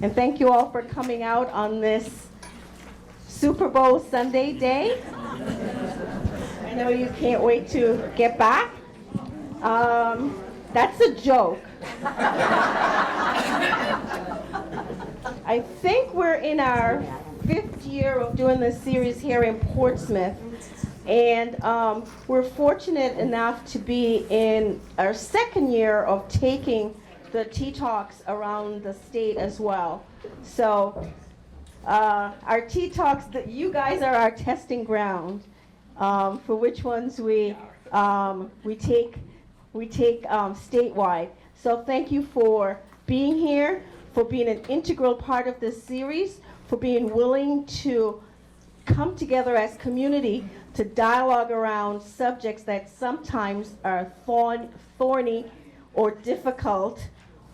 And thank you all for coming out on this Super Bowl Sunday day. I know you can't wait to get back. That's a joke. I think we're in our 5th year of doing this series here in Portsmouth. And we're fortunate enough to be in our 2nd year of taking the Tea Talks around the state as well. So our Tea Talks, you guys are our testing ground for which ones we take statewide. So thank you for being here, for being an integral part of this series, for being willing to come together as community to dialogue around subjects that sometimes are thorny or difficult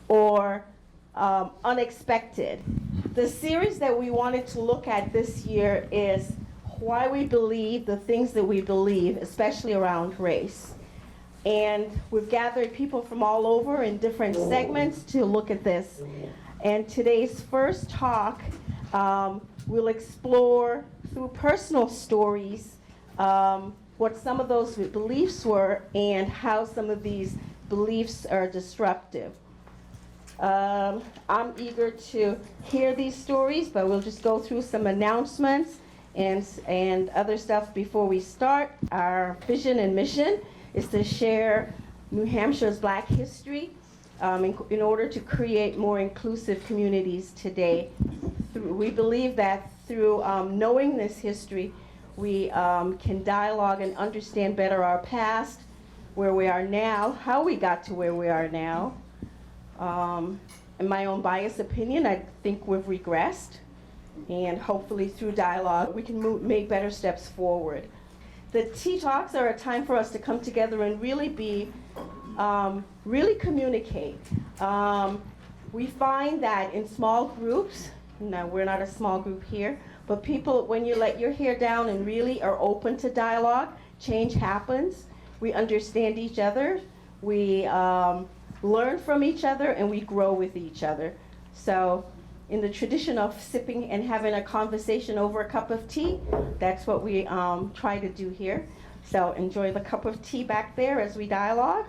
or unexpected. The series that we wanted to look at this year is why we believe the things that we believe, especially around race. And we've gathered people from all over in different segments to look at this. And today's first talk will explore through personal stories what some of those beliefs were and how some of these beliefs are disruptive. I'm eager to hear these stories, but we'll just go through some announcements and other stuff before we start. Our vision and mission is to share New Hampshire's Black history in order to create more inclusive communities today. We believe that through knowing this history, we can dialogue and understand better our past, where we are now, how we got to where we are now. In my own biased opinion, I think we've regressed, and hopefully through dialogue we can make better steps forward. The Tea Talks are a time for us to come together and really communicate. We find that in small groups, now we're not a small group here, but people, when you let your hair down and really are open to dialogue, change happens. We understand each other, we learn from each other, and we grow with each other. So in the tradition of sipping and having a conversation over a cup of tea, that's what we try to do here. So enjoy the cup of tea back there as we dialogue.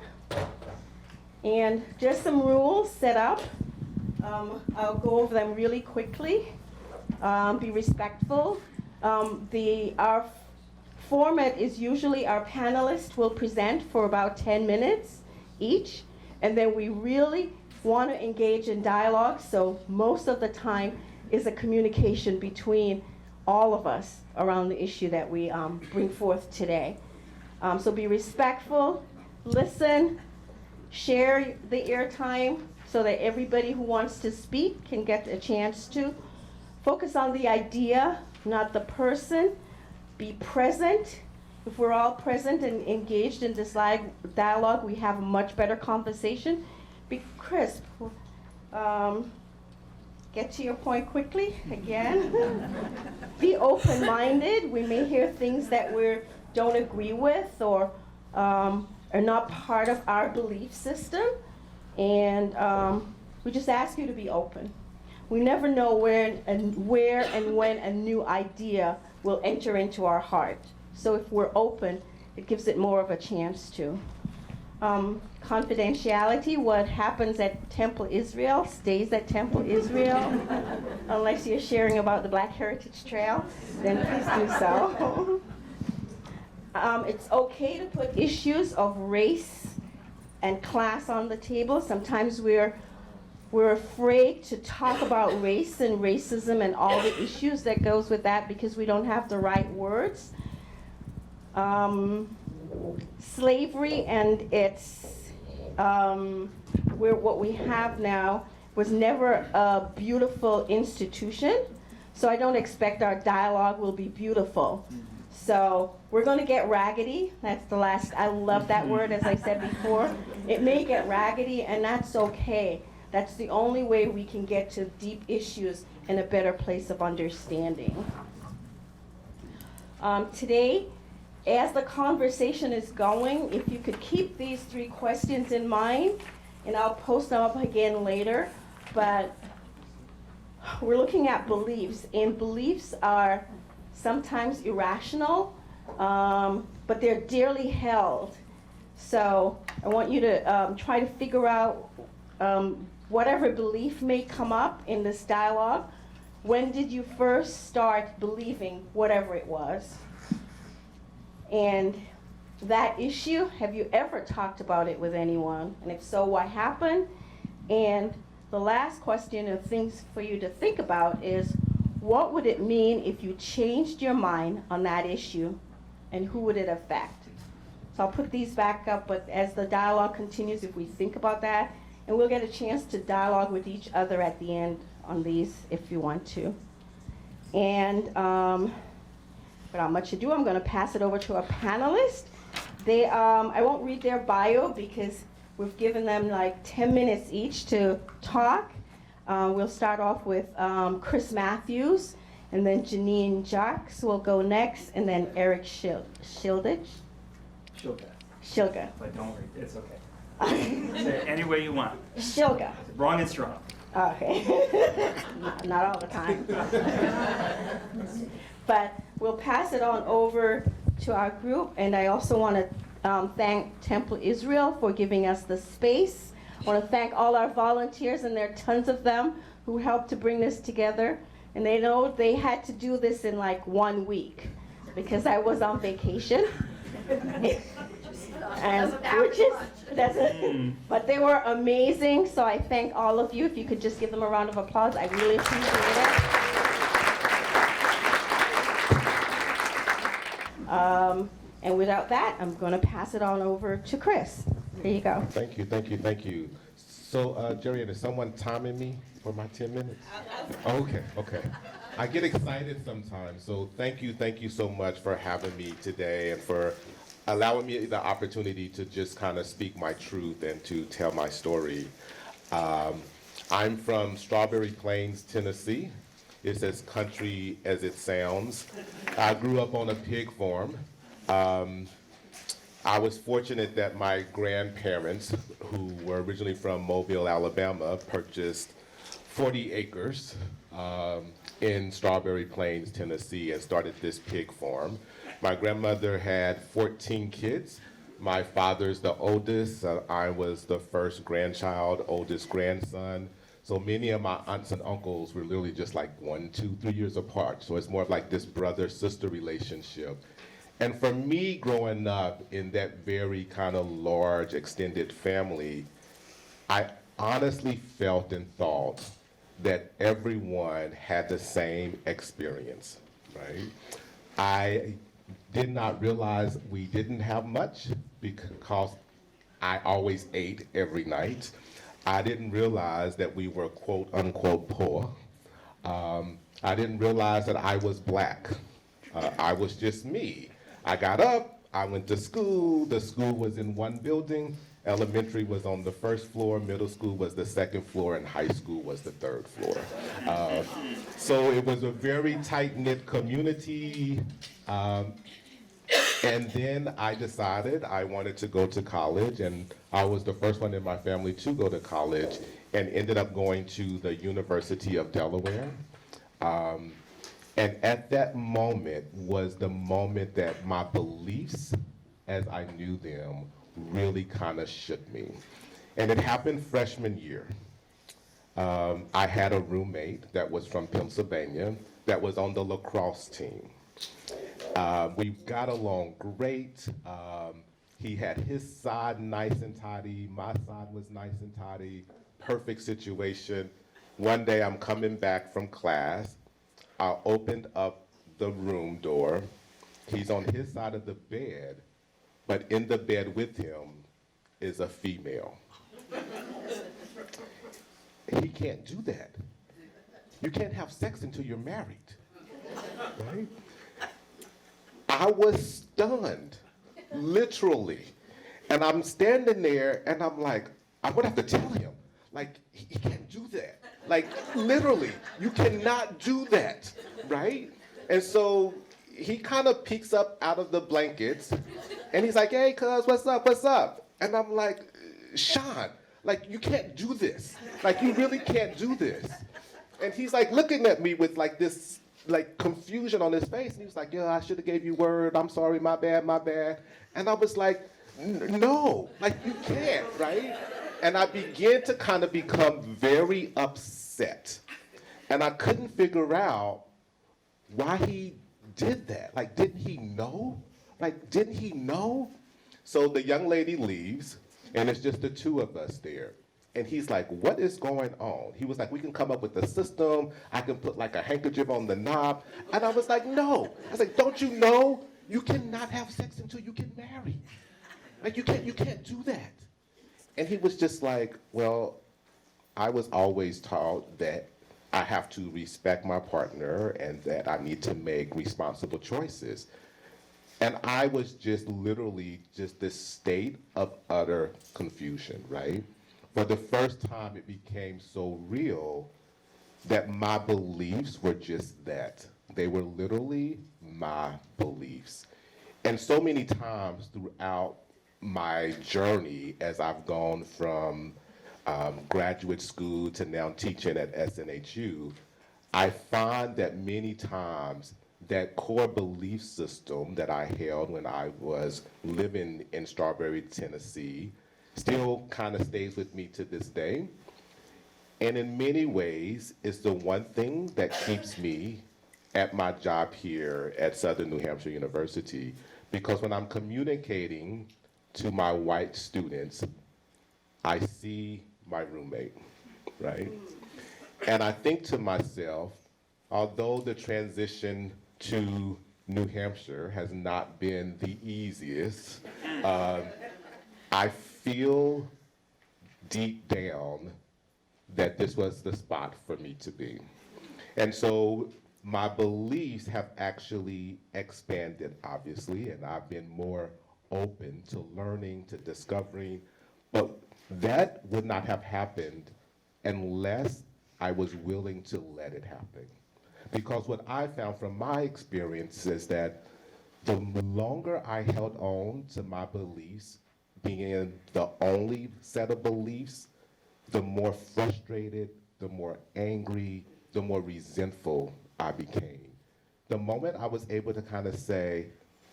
And just some rules set up. I'll go over them really quickly. Be respectful. Our format is usually our panelists will present for about 10 minutes each, and then we really want to engage in dialogue, so most of the time is a communication between all of us around the issue that we bring forth today. So be respectful, listen, share the airtime so that everybody who wants to speak can get a chance to. Focus on the idea, not the person. Be present. If we're all present and engaged in this dialogue, we have a much better conversation. Be crisp. Get to your point quickly, again. Be open-minded. We may hear things that we don't agree with or are not part of our belief system. And we just ask you to be open. We never know where and when a new idea will enter into our heart. So if we're open, it gives it more of a chance to. Confidentiality, what happens at Temple Israel stays at Temple Israel. Unless you're sharing about the Black Heritage Trail, then please do so. It's okay to put issues of race and class on the table. Sometimes we're afraid to talk about race and racism and all the issues that goes with that because we don't have the right words. Slavery and what we have now was never a beautiful institution, so I don't expect our dialogue will be beautiful. So we're going to get raggedy. That's the last, I love that word, as I said before. It may get raggedy, and that's okay. That's the only way we can get to deep issues in a better place of understanding. Today, as the conversation is going, if you could keep these 3 questions in mind, and I'll post them up again later, but we're looking at beliefs, and beliefs are sometimes irrational, but they're dearly held. So I want you to try to figure out whatever belief may come up in this dialogue. When did you first start believing whatever it was? And that issue, have you ever talked about it with anyone? And if so, what happened? And the last question of things for you to think about is, what would it mean if you changed your mind on that issue, and who would it affect? So I'll put these back up, but as the dialogue continues, if we think about that, and we'll get a chance to dialogue with each other at the end on these if you want to. And without much ado, I'm going to pass it over to our panelists. I won't read their bio because we've given them like 10 minutes each to talk. We'll start off with Chris Matthews, and then Janine Jacques will go next, and then Eric Shildage. Shilga. But don't worry, it's okay. Say it any way you want. Shilga. Wrong and strong. Okay. Not all the time. But we'll pass it on over to our group, and I also want to thank Temple Israel for giving us the space. I want to thank all our volunteers, and there are tons of them who helped to bring this together. And they know they had to do this in like 1 week because I was on vacation. And but they were amazing, so I thank all of you. If you could just give them a round of applause, I really appreciate it. And without that, I'm going to pass it on over to Chris. Here you go. Thank you, thank you, thank you. So, Jerry, is someone timing me for my 10 minutes? Okay. I get excited sometimes, so thank you so much for having me today and for allowing me the opportunity to just kind of speak my truth and to tell my story. I'm from Strawberry Plains, Tennessee. It's as country as it sounds. I grew up on a pig farm. I was fortunate that my grandparents, who were originally from Mobile, Alabama, purchased 40 acres in Strawberry Plains, Tennessee, and started this pig farm. My grandmother had 14 kids. My father's the oldest. I was the first grandchild, oldest grandson. So many of my aunts and uncles were literally just like 1, 2, 3 years apart. So it's more of like this brother-sister relationship. And for me, growing up in that very kind of large, extended family, I honestly felt and thought that everyone had the same experience, right? I did not realize we didn't have much because I always ate every night. I didn't realize that we were quote unquote poor. I didn't realize that I was black. I was just me. I got up, I went to school. The school was in one building. Elementary was on the first floor, middle school was the second floor, and high school was the third floor. So it was a very tight-knit community. And then I decided I wanted to go to college, and I was the first one in my family to go to college, and ended up going to the University of Delaware. And at that moment was the moment that my beliefs, as I knew them, really kind of shook me. And it happened freshman year. I had a roommate that was from Pennsylvania that was on the lacrosse team. We got along great. He had his side nice and tidy. My side was nice and tidy. Perfect situation. One day I'm coming back from class. I opened up the room door. He's on his side of the bed, but in the bed with him is a female. He can't do that. You can't have sex until you're married, right? I was stunned, literally. And I'm standing there and I'm like, I'm gonna have to tell him, like, he can't do that. Like, literally, you cannot do that, right? And so he kind of peeks up out of the blankets and he's like, hey, cuz, what's up? And I'm like, Sean, like, you can't do this. Like, you really can't do this. And he's like looking at me with like this like confusion on his face. And he was like, yeah, I should have gave you word. I'm sorry, my bad, my bad. And I was like, no, like you can't, right? And I began to kind of become very upset. And I couldn't figure out why he did that. Like, didn't he know? Like, didn't he know? So the young lady leaves, and it's just the two of us there. And he's like, what is going on? He was like, we can come up with a system. I can put like a handkerchief on the knob. And I was like, no. I was like, don't you know you cannot have sex until you get married? Like, you can't do that. And he was just like, well, I was always taught that I have to respect my partner and that I need to make responsible choices. And I was just literally just this state of utter confusion, right? For the first time, it became so real that my beliefs were just that. They were literally my beliefs. And so many times throughout my journey, as I've gone from graduate school to now teaching at SNHU, I find that many times that core belief system that I held when I was living in Strawberry, Tennessee, still kind of stays with me to this day. And in many ways, it's the one thing that keeps me at my job here at Southern New Hampshire University, because when I'm communicating to my white students, I see my roommate, right? And I think to myself, although the transition to New Hampshire has not been the easiest, I feel deep down that this was the spot for me to be. And so my beliefs have actually expanded, obviously, and I've been more open to learning, to discovering, but that would not have happened unless I was willing to let it happen. Because what I found from my experience is that the longer I held on to my beliefs, being the only set of beliefs, the more frustrated, the more angry, the more resentful I became. The moment I was able to kind of say,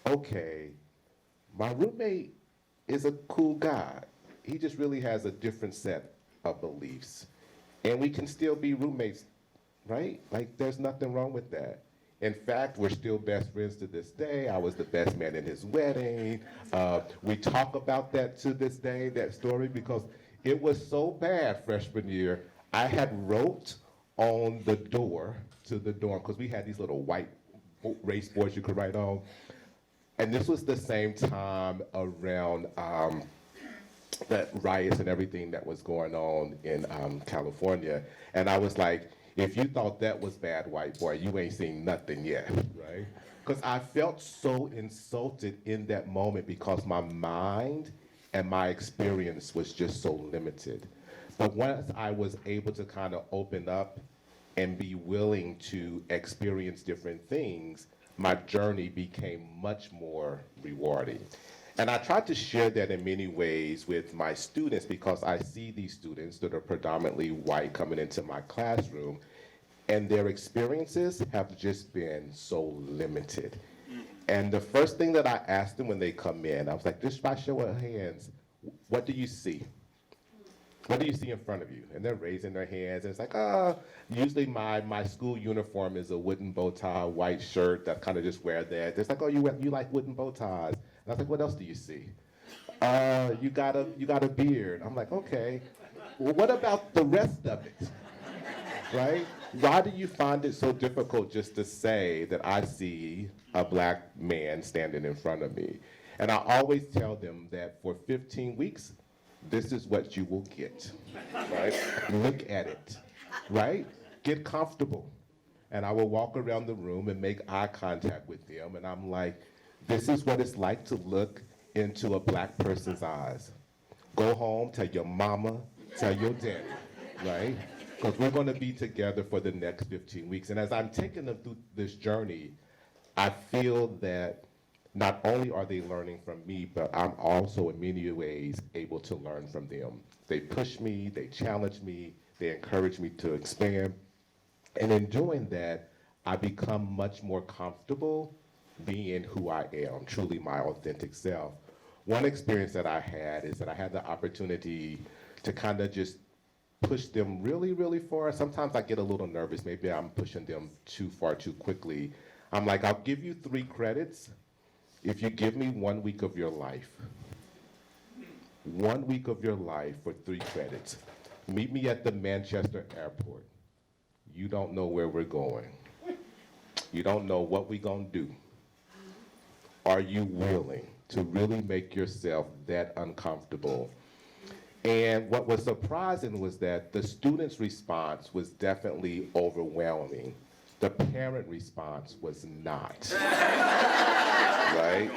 okay, my roommate is a cool guy. He just really has a different set of beliefs. And we can still be roommates, right? Like, there's nothing wrong with that. In fact, we're still best friends to this day. I was the best man in his wedding. We talk about that to this day, that story, because it was so bad freshman year. I had wrote on the door to the dorm, because we had these little white race boards you could write on. And this was the same time around the riots and everything that was going on in California. And I was like, if you thought that was bad, white boy, you ain't seen nothing yet, right? Because I felt so insulted in that moment because my mind and my experience was just so limited. But once I was able to kind of open up and be willing to experience different things, my journey became much more rewarding. And I tried to share that in many ways with my students, because I see these students that are predominantly white coming into my classroom, and their experiences have just been so limited. And the first thing that I asked them when they come in, I was like, just by show of hands, what do you see? What do you see in front of you? And they're raising their hands, and it's like, usually my school uniform is a wooden bow tie, white shirt, that kind of just wear that. It's like, oh, you like wooden bow ties. And I was like, what else do you see? You got a beard. I'm like, okay. Well, what about the rest of it? Right? Why do you find it so difficult just to say that I see a black man standing in front of me? And I always tell them that for 15 weeks, this is what you will get, right? Look at it, right? Get comfortable. And I will walk around the room and make eye contact with them, and I'm like, this is what it's like to look into a black person's eyes. Go home, tell your mama, tell your daddy, right? Because we're gonna be together for the next 15 weeks. And as I'm taking them through this journey, I feel that not only are they learning from me, but I'm also in many ways able to learn from them. They push me, they challenge me, they encourage me to expand. And in doing that, I become much more comfortable being who I am, truly my authentic self. One experience that I had is that I had the opportunity to kind of just push them really, really far. Sometimes I get a little nervous. Maybe I'm pushing them too far too quickly. I'm like, I'll give you 3 credits if you give me 1 week of your life. 1 week of your life for 3 credits. Meet me at the Manchester airport. You don't know where we're going. You don't know what we're gonna do. Are you willing to really make yourself that uncomfortable? And what was surprising was that the students' response was definitely overwhelming. The parent response was not. Right?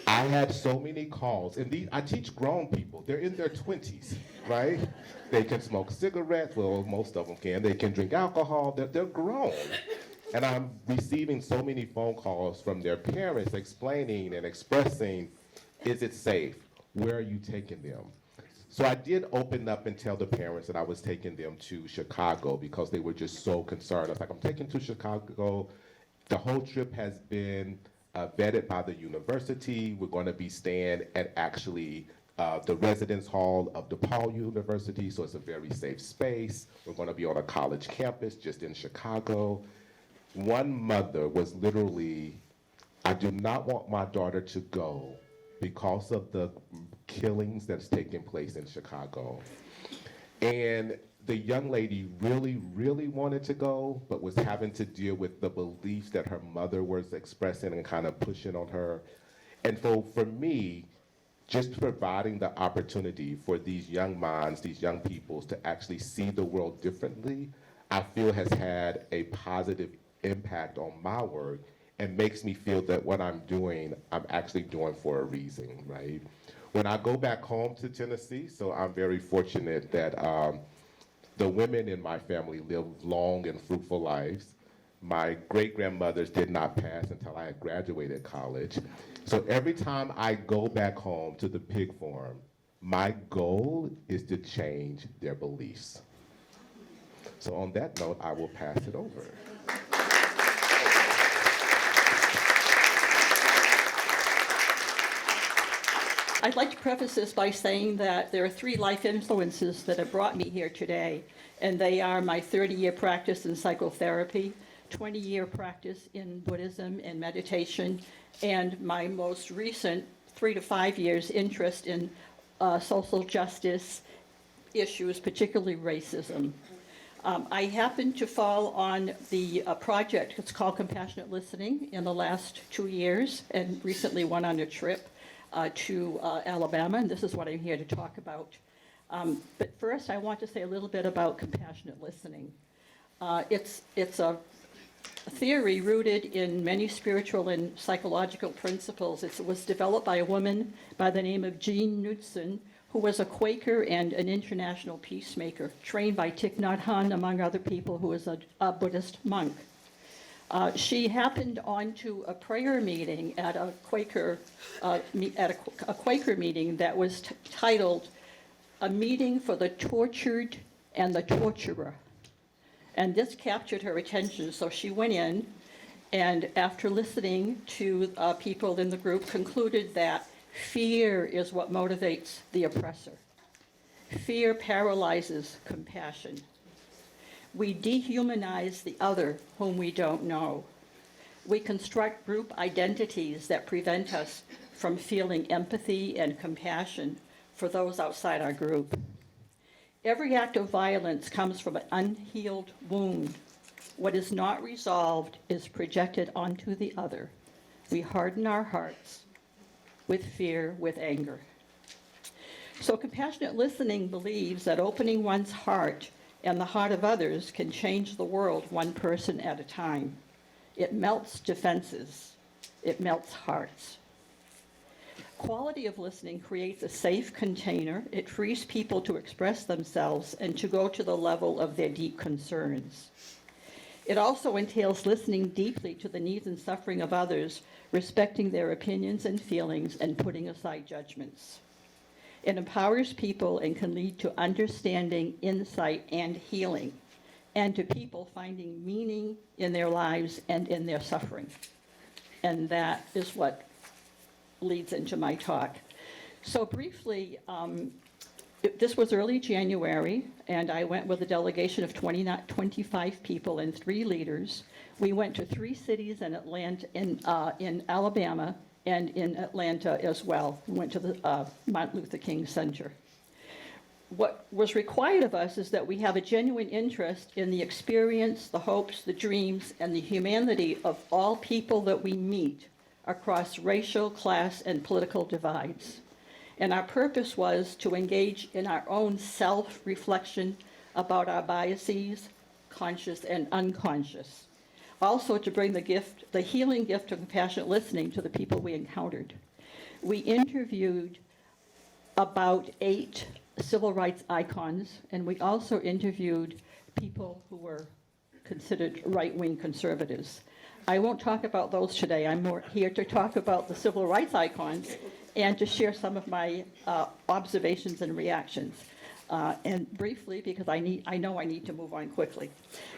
I had so many calls, and I teach grown people. They're in their 20s, right? They can smoke cigarettes, well, most of them can. They can drink alcohol, they're grown. And I'm receiving so many phone calls from their parents explaining and expressing, is it safe? Where are you taking them? So I did open up and tell the parents that I was taking them to Chicago because they were just so concerned. I was like, I'm taking to Chicago. The whole trip has been vetted by the university. We're going to be staying at actually the residence hall of DePaul University, so it's a very safe space. We're going to be on a college campus just in Chicago. One mother was literally, I do not want my daughter to go because of the killings that's taking place in Chicago. And the young lady really, really wanted to go, but was having to deal with the beliefs that her mother was expressing and kind of pushing on her. And so for me, just providing the opportunity for these young minds, these young peoples to actually see the world differently, I feel has had a positive impact on my work and makes me feel that what I'm doing, I'm actually doing for a reason, right? When I go back home to Tennessee, so I'm very fortunate that the women in my family live long and fruitful lives. My great-grandmothers did not pass until I had graduated college. So every time I go back home to the pig farm, my goal is to change their beliefs. So on that note, I will pass it over. I'd like to preface this by saying that there are 3 life influences that have brought me here today, and they are my 30-year practice in psychotherapy, 20-year practice in Buddhism and meditation, and my most recent 3 to 5 years interest in social justice issues, particularly racism. I happened to fall on the project, it's called Compassionate Listening, in the last 2 years, and recently went on a trip to Alabama, and this is what I'm here to talk about. But first, I want to say a little bit about compassionate listening. It's a theory rooted in many spiritual and psychological principles. It was developed by a woman by the name of Jean Knudsen, who was a Quaker and an international peacemaker, trained by Thich Nhat Hanh, among other people, who was a Buddhist monk. She happened onto a prayer meeting at a Quaker meeting that was titled "A Meeting for the Tortured and the Torturer," and this captured her attention. So she went in, and after listening to people in the group, concluded that fear is what motivates the oppressor. Fear paralyzes compassion. We dehumanize the other whom we don't know. We construct group identities that prevent us from feeling empathy and compassion for those outside our group. Every act of violence comes from an unhealed wound. What is not resolved is projected onto the other. We harden our hearts with fear, with anger. So compassionate listening believes that opening one's heart and the heart of others can change the world one person at a time. It melts defenses. It melts hearts. Quality of listening creates a safe container. It frees people to express themselves and to go to the level of their deep concerns. It also entails listening deeply to the needs and suffering of others, respecting their opinions and feelings, and putting aside judgments. It empowers people and can lead to understanding, insight, and healing. and to people finding meaning in their lives and in their suffering. And that is what leads into my talk. So briefly, this was early January, and I went with a delegation of 25 people and 3 leaders. We went to 3 cities in Alabama and in Atlanta as well. We went to the Martin Luther King Center. What was required of us is that we have a genuine interest in the experience, the hopes, the dreams, and the humanity of all people that we meet across racial, class, and political divides. And our purpose was to engage in our own self-reflection about our biases, conscious and unconscious. Also to bring the healing gift of compassionate listening to the people we encountered. We interviewed about 8 civil rights icons, and we also interviewed people who were considered right-wing conservatives. I won't talk about those today. I'm more here to talk about the civil rights icons and to share some of my observations and reactions. And briefly, because I know I need to move on quickly.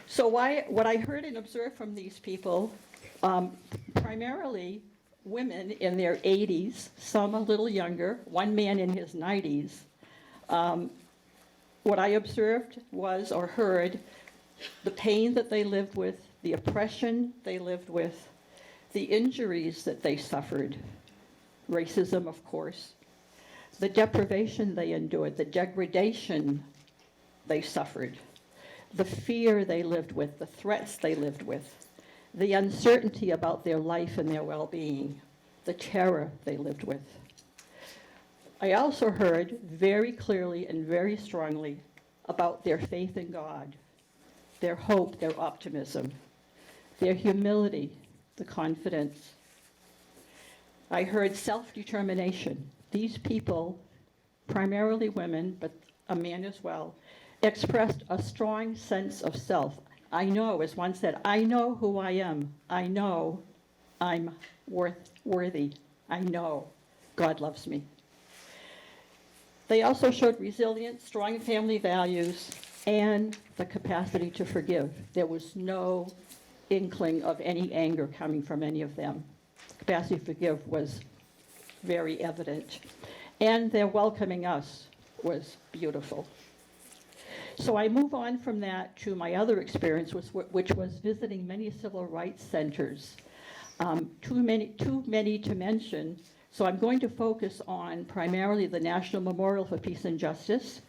So what I heard and observed from these people, primarily women in their 80s, some a little younger, one man in his 90s. What I observed was, or heard, the pain that they lived with, the oppression they lived with, the injuries that they suffered, racism, of course, the deprivation they endured, the degradation they suffered, the fear they lived with, the threats they lived with, the uncertainty about their life and their well-being, the terror they lived with. I also heard very clearly and very strongly about their faith in God, their hope, their optimism, their humility, the confidence. I heard self-determination. These people, primarily women, but a man as well, expressed a strong sense of self. I know, as one said, I know who I am. I know I'm worthy. I know God loves me. They also showed resilience, strong family values, and the capacity to forgive. There was no inkling of any anger coming from any of them. The capacity to forgive was very evident. And their welcoming us was beautiful. So I move on from that to my other experience, which was visiting many civil rights centers. Too many to mention, so I'm going to focus on primarily the National Memorial for Peace and Justice,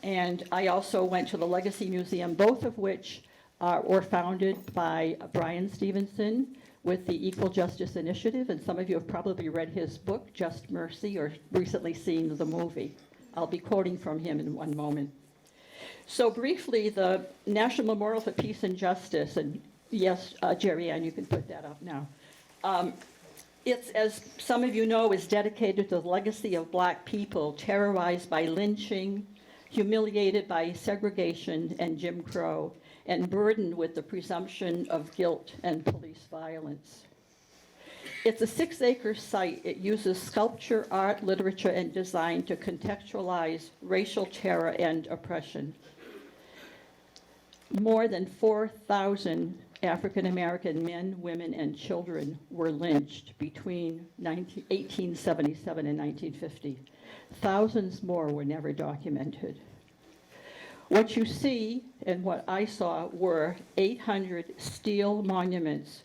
and I also went to the Legacy Museum, both of which were founded by Brian Stevenson with the Equal Justice Initiative, and some of you have probably read his book, Just Mercy, or recently seen the movie. I'll be quoting from him in one moment. So briefly, the National Memorial for Peace and Justice, and yes, Jerry Ann, you can put that up now. It's, as some of you know, is dedicated to the legacy of Black people terrorized by lynching, humiliated by segregation and Jim Crow, and burdened with the presumption of guilt and police violence. It's a 6-acre site. It uses sculpture, art, literature, and design to contextualize racial terror and oppression. More than 4,000 African American men, women, and children were lynched between 1877 and 1950. Thousands more were never documented. What you see and what I saw were 800 steel monuments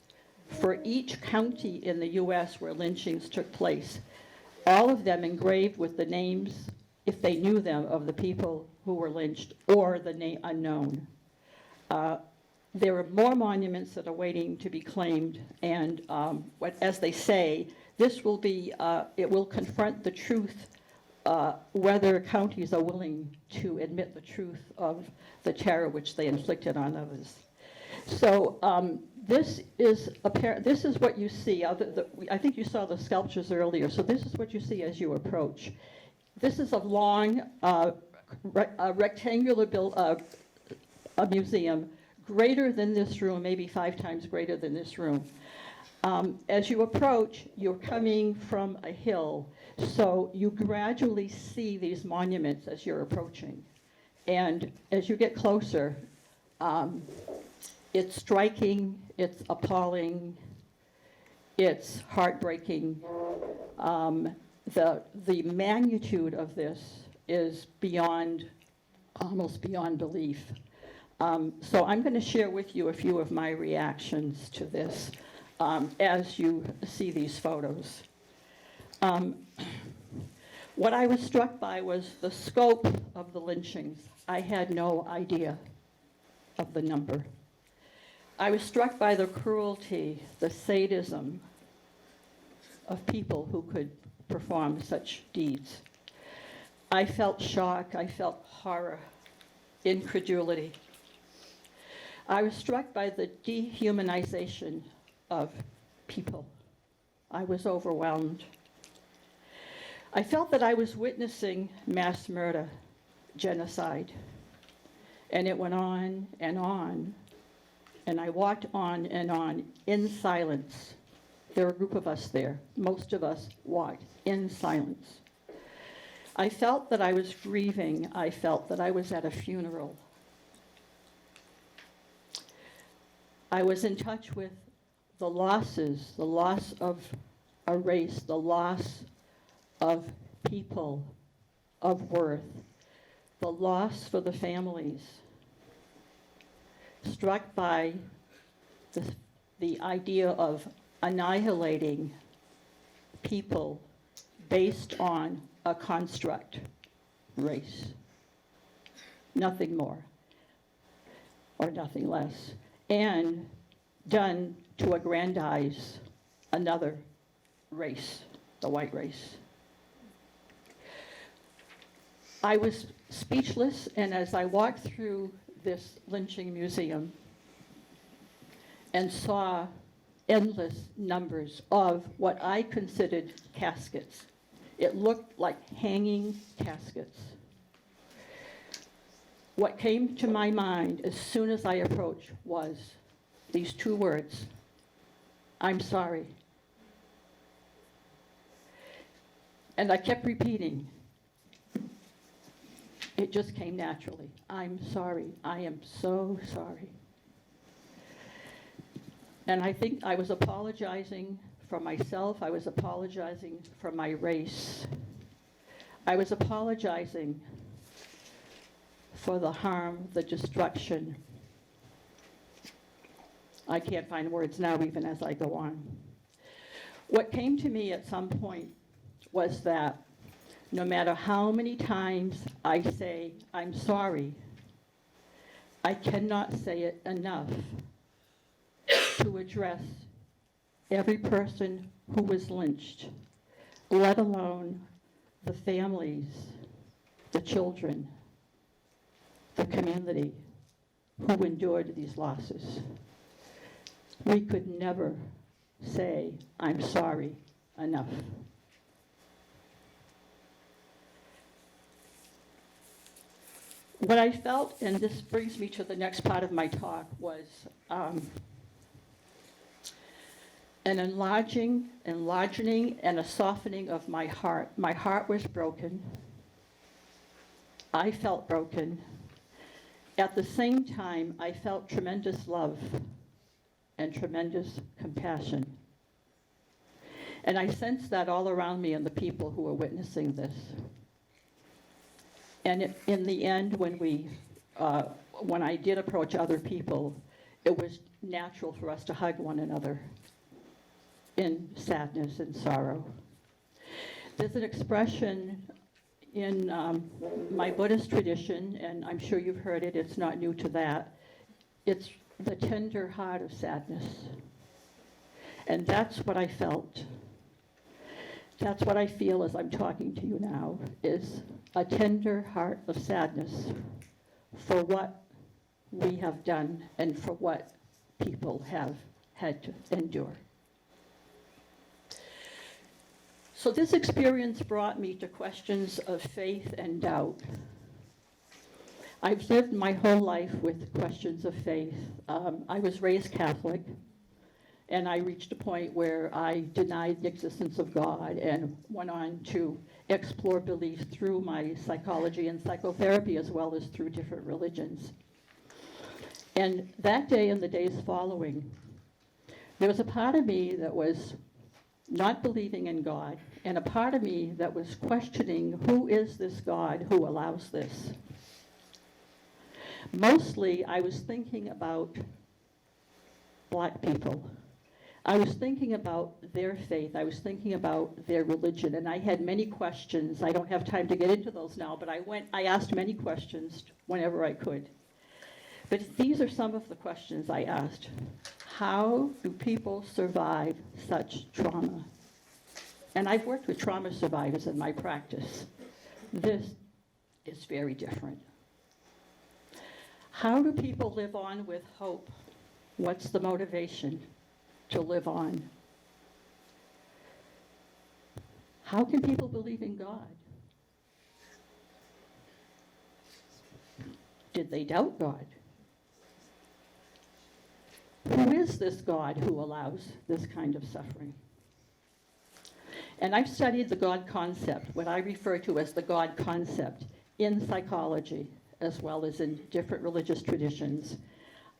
for each county in the U.S. where lynchings took place, all of them engraved with the names, if they knew them, of the people who were lynched or the name unknown. There are more monuments that are waiting to be claimed, and as they say, this will be, it will confront the truth whether counties are willing to admit the truth of the terror which they inflicted on others. So this is what you see. I think you saw the sculptures earlier, so this is what you see as you approach. This is a long, rectangular a museum, greater than this room, maybe 5 times greater than this room. As you approach, you're coming from a hill, so you gradually see these monuments as you're approaching. And as you get closer, It's striking, it's appalling, it's heartbreaking. The magnitude of this is almost beyond belief. So I'm going to share with you a few of my reactions to this as you see these photos. What I was struck by was the scope of the lynchings. I had no idea of the number. I was struck by the cruelty, the sadism of people who could perform such deeds. I felt shock, I felt horror, incredulity. I was struck by the dehumanization of people. I was overwhelmed. I felt that I was witnessing mass murder, genocide, and it went on, and I walked on in silence. There were a group of us there. Most of us walked in silence. I felt that I was grieving. I felt that I was at a funeral. I was in touch with the losses, the loss of a race, the loss of people of worth, the loss for the families, struck by the idea of annihilating people based on a construct, race. Nothing more or nothing less. And done to aggrandize another race, the white race. I was speechless, and as I walked through this lynching museum and saw endless numbers of what I considered caskets, it looked like hanging caskets. What came to my mind as soon as I approached was these two words: I'm sorry. And I kept repeating. It just came naturally. I'm sorry. I am so sorry. And I think I was apologizing for myself. I was apologizing for my race. I was apologizing for the harm, the destruction. I can't find words now, even as I go on. What came to me at some point was that no matter how many times I say I'm sorry, I cannot say it enough to address every person who was lynched, let alone the families, the children, the community who endured these losses. We could never say I'm sorry enough. What I felt, and this brings me to the next part of my talk, was an enlarging and a softening of my heart. My heart was broken. I felt broken. At the same time, I felt tremendous love and tremendous compassion. And I sensed that all around me and the people who were witnessing this. And in the end, when I did approach other people, it was natural for us to hug one another in sadness and sorrow. There's an expression in my Buddhist tradition, and I'm sure you've heard it, it's not new to that. It's the tender heart of sadness. And that's what I felt. That's what I feel as I'm talking to you now, is a tender heart of sadness for what we have done and for what people have had to endure. So this experience brought me to questions of faith and doubt. I've lived my whole life with questions of faith. I was raised Catholic, and I reached a point where I denied the existence of God and went on to explore belief through my psychology and psychotherapy, as well as through different religions. And that day and the days following, there was a part of me that was not believing in God, and a part of me that was questioning, who is this God who allows this? Mostly, I was thinking about Black people. I was thinking about their faith. I was thinking about their religion, and I had many questions. I don't have time to get into those now, but I asked many questions whenever I could. But these are some of the questions I asked. How do people survive such trauma? And I've worked with trauma survivors in my practice. This is very different. How do people live on with hope? What's the motivation to live on? How can people believe in God? Did they doubt God? Who is this God who allows this kind of suffering? And I've studied the God concept, what I refer to as the God concept, in psychology, as well as in different religious traditions.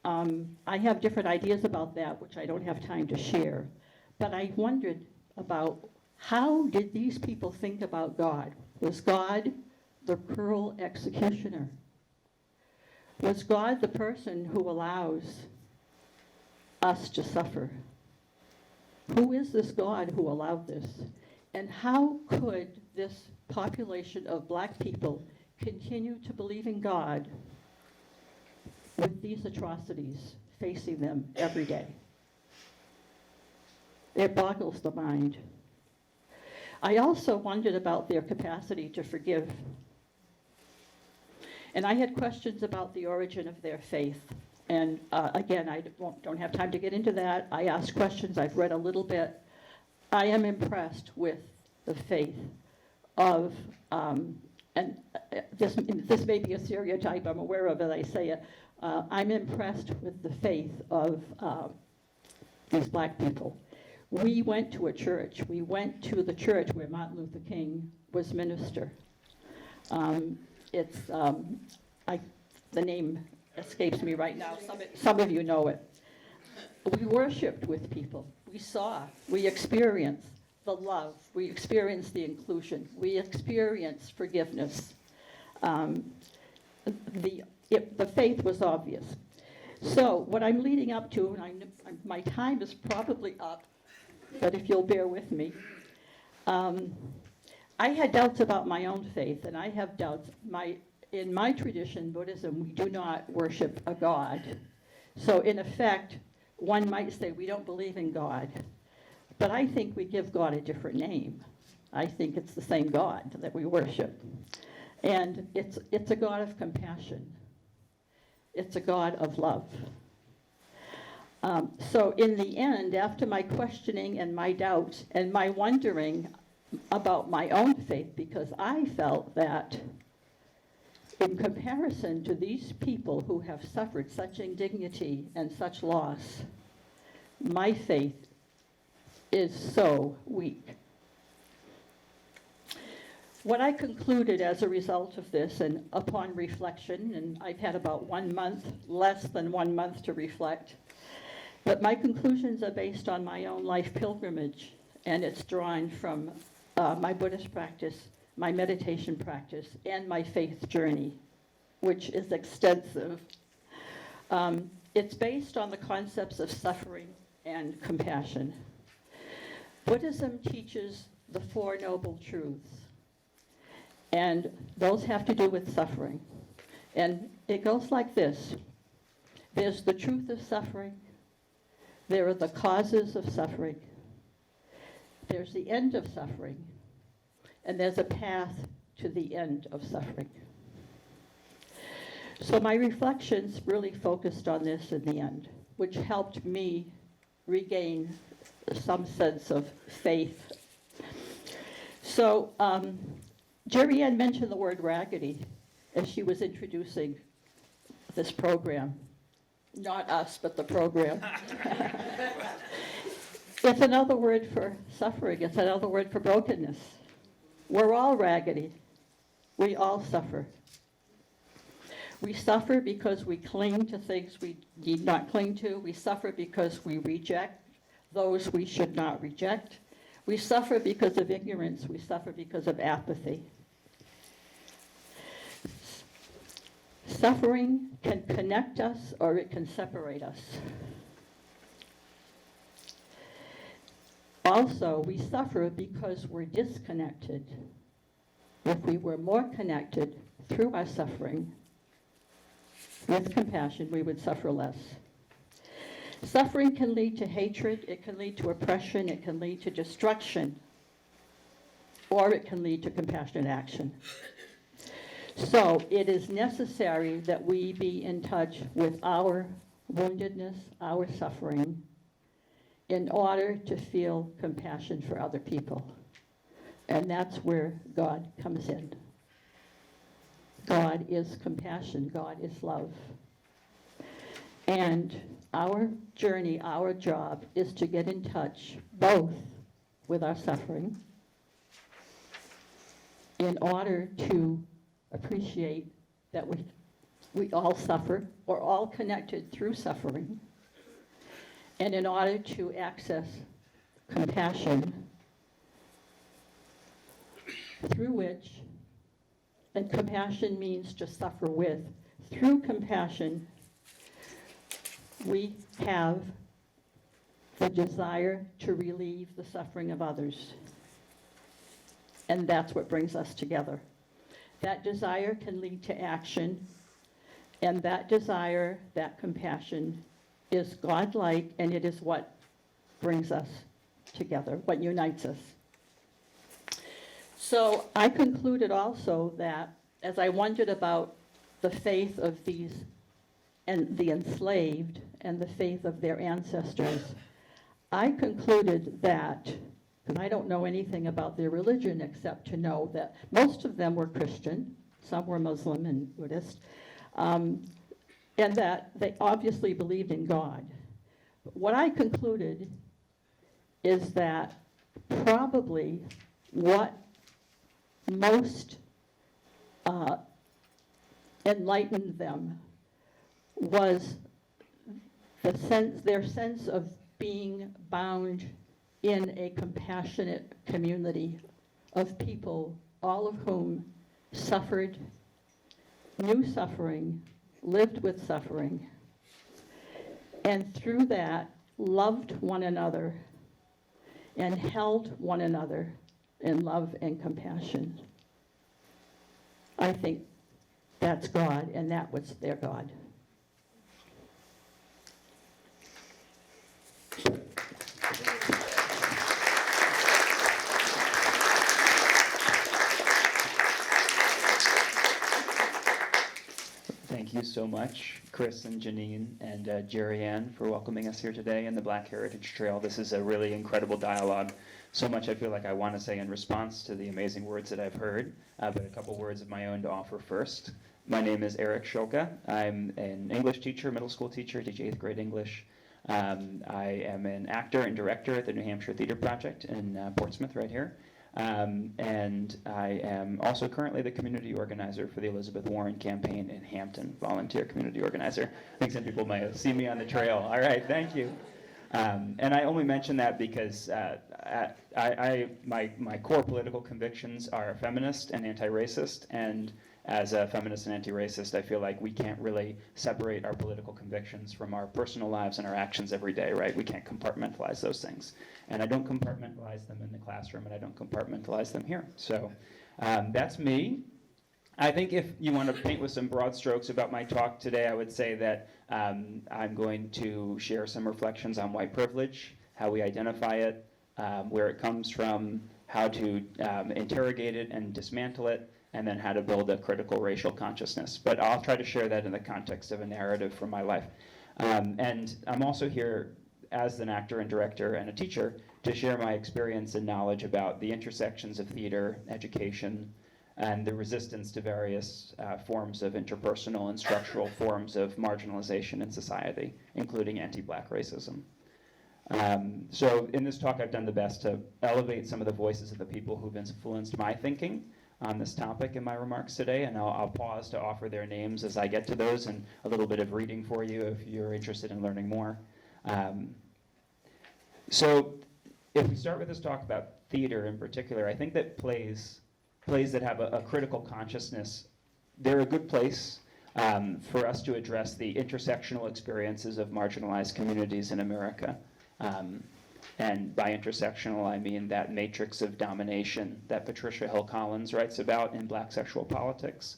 I have different ideas about that, which I don't have time to share. But I wondered about, how did these people think about God? Was God the cruel executioner? Was God the person who allows us to suffer? Who is this God who allowed this? And how could this population of Black people continue to believe in God with these atrocities facing them every day? It boggles the mind. I also wondered about their capacity to forgive. And I had questions about the origin of their faith. And again, I don't have time to get into that. I asked questions, I've read a little bit. I am impressed with the faith of, this may be a stereotype, I'm aware of it, I say it. I'm impressed with the faith of these Black people. We went to a church. We went to the church where Martin Luther King was minister. The name escapes me right now. Some of you know it. We worshiped with people. We saw, we experienced the love. We experienced the inclusion. We experienced forgiveness. The faith was obvious. So what I'm leading up to, and my time is probably up, but if you'll bear with me, I had doubts about my own faith, and I have doubts. In my tradition, Buddhism, we do not worship a God. So in effect, one might say we don't believe in God, but I think we give God a different name. I think it's the same God that we worship. And it's a God of compassion. It's a God of love. So in the end, after my questioning and my doubts and my wondering about my own faith, because I felt that in comparison to these people who have suffered such indignity and such loss, my faith is so weak. What I concluded as a result of this, and upon reflection, and I've had about 1 month, less than 1 month to reflect, but my conclusions are based on my own life pilgrimage, and it's drawn from my Buddhist practice, my meditation practice, and my faith journey, which is extensive. It's based on the concepts of suffering and compassion. Buddhism teaches the Four Noble Truths, and those have to do with suffering. And it goes like this. There's the truth of suffering. There are the causes of suffering. There's the end of suffering. And there's a path to the end of suffering. So my reflections really focused on this in the end, which helped me regain some sense of faith. So Jerry Ann mentioned the word raggedy as she was introducing this program. Not us, but the program. It's another word for suffering. It's another word for brokenness. We're all raggedy. We all suffer. We suffer because we cling to things we need not cling to. We suffer because we reject those we should not reject. We suffer because of ignorance. We suffer because of apathy. Suffering can connect us or it can separate us. Also, we suffer because we're disconnected. If we were more connected through our suffering, with compassion, we would suffer less. Suffering can lead to hatred, it can lead to oppression, it can lead to destruction, or it can lead to compassionate action. So it is necessary that we be in touch with our woundedness, our suffering, in order to feel compassion for other people. And that's where God comes in. God is compassion, God is love. And our journey, our job is to get in touch both with our suffering in order to appreciate that we all suffer, or all connected through suffering, and in order to access compassion through which, and compassion means to suffer with, through compassion we have the desire to relieve the suffering of others. And that's what brings us together. That desire can lead to action, and that desire, that compassion, is God-like, and it is what brings us together, what unites us. So I concluded also that as I wondered about the faith of these and the enslaved and the faith of their ancestors, I concluded that, because I don't know anything about their religion except to know that most of them were Christian, some were Muslim and Buddhist, and that they obviously believed in God. But what I concluded is that probably what most enlightened them was their sense of being bound in a compassionate community of people, all of whom suffered, knew suffering, lived with suffering, and through that loved one another and held one another in love and compassion. I think that's God, and that was their God. Thank you so much, Chris and Janine and Jerry Ann, for welcoming us here today in the Black Heritage Trail. This is a really incredible dialogue. So much I feel like I want to say in response to the amazing words that I've heard, but a couple words of my own to offer first. My name is Eric Schulke. I'm an English teacher, middle school teacher, teach 8th grade English. I am an actor and director at the New Hampshire Theater Project in Portsmouth, right here. And I am also currently the community organizer for the Elizabeth Warren campaign in Hampton, volunteer community organizer. I think some people might have seen me on the trail. All right, thank you. And I only mention that because my core political convictions are feminist and anti-racist, and as a feminist and anti-racist, I feel like we can't really separate our political convictions from our personal lives and our actions every day, right? We can't compartmentalize those things. And I don't compartmentalize them in the classroom, and I don't compartmentalize them here. So that's me. I think if you want to paint with some broad strokes about my talk today, I would say that I'm going to share some reflections on white privilege, how we identify it, where it comes from, how to interrogate it and dismantle it, and then how to build a critical racial consciousness. But I'll try to share that in the context of a narrative from my life. And I'm also here as an actor and director and a teacher to share my experience and knowledge about the intersections of theater, education, and the resistance to various forms of interpersonal and structural forms of marginalization in society, including anti-Black racism. So in this talk, I've done the best to elevate some of the voices of the people who've influenced my thinking, on this topic in my remarks today, and I'll pause to offer their names as I get to those, and a little bit of reading for you if you're interested in learning more. So if we start with this talk about theater in particular, I think that plays that have a critical consciousness, they're a good place for us to address the intersectional experiences of marginalized communities in America. And by intersectional, I mean that matrix of domination that Patricia Hill Collins writes about in Black Sexual Politics,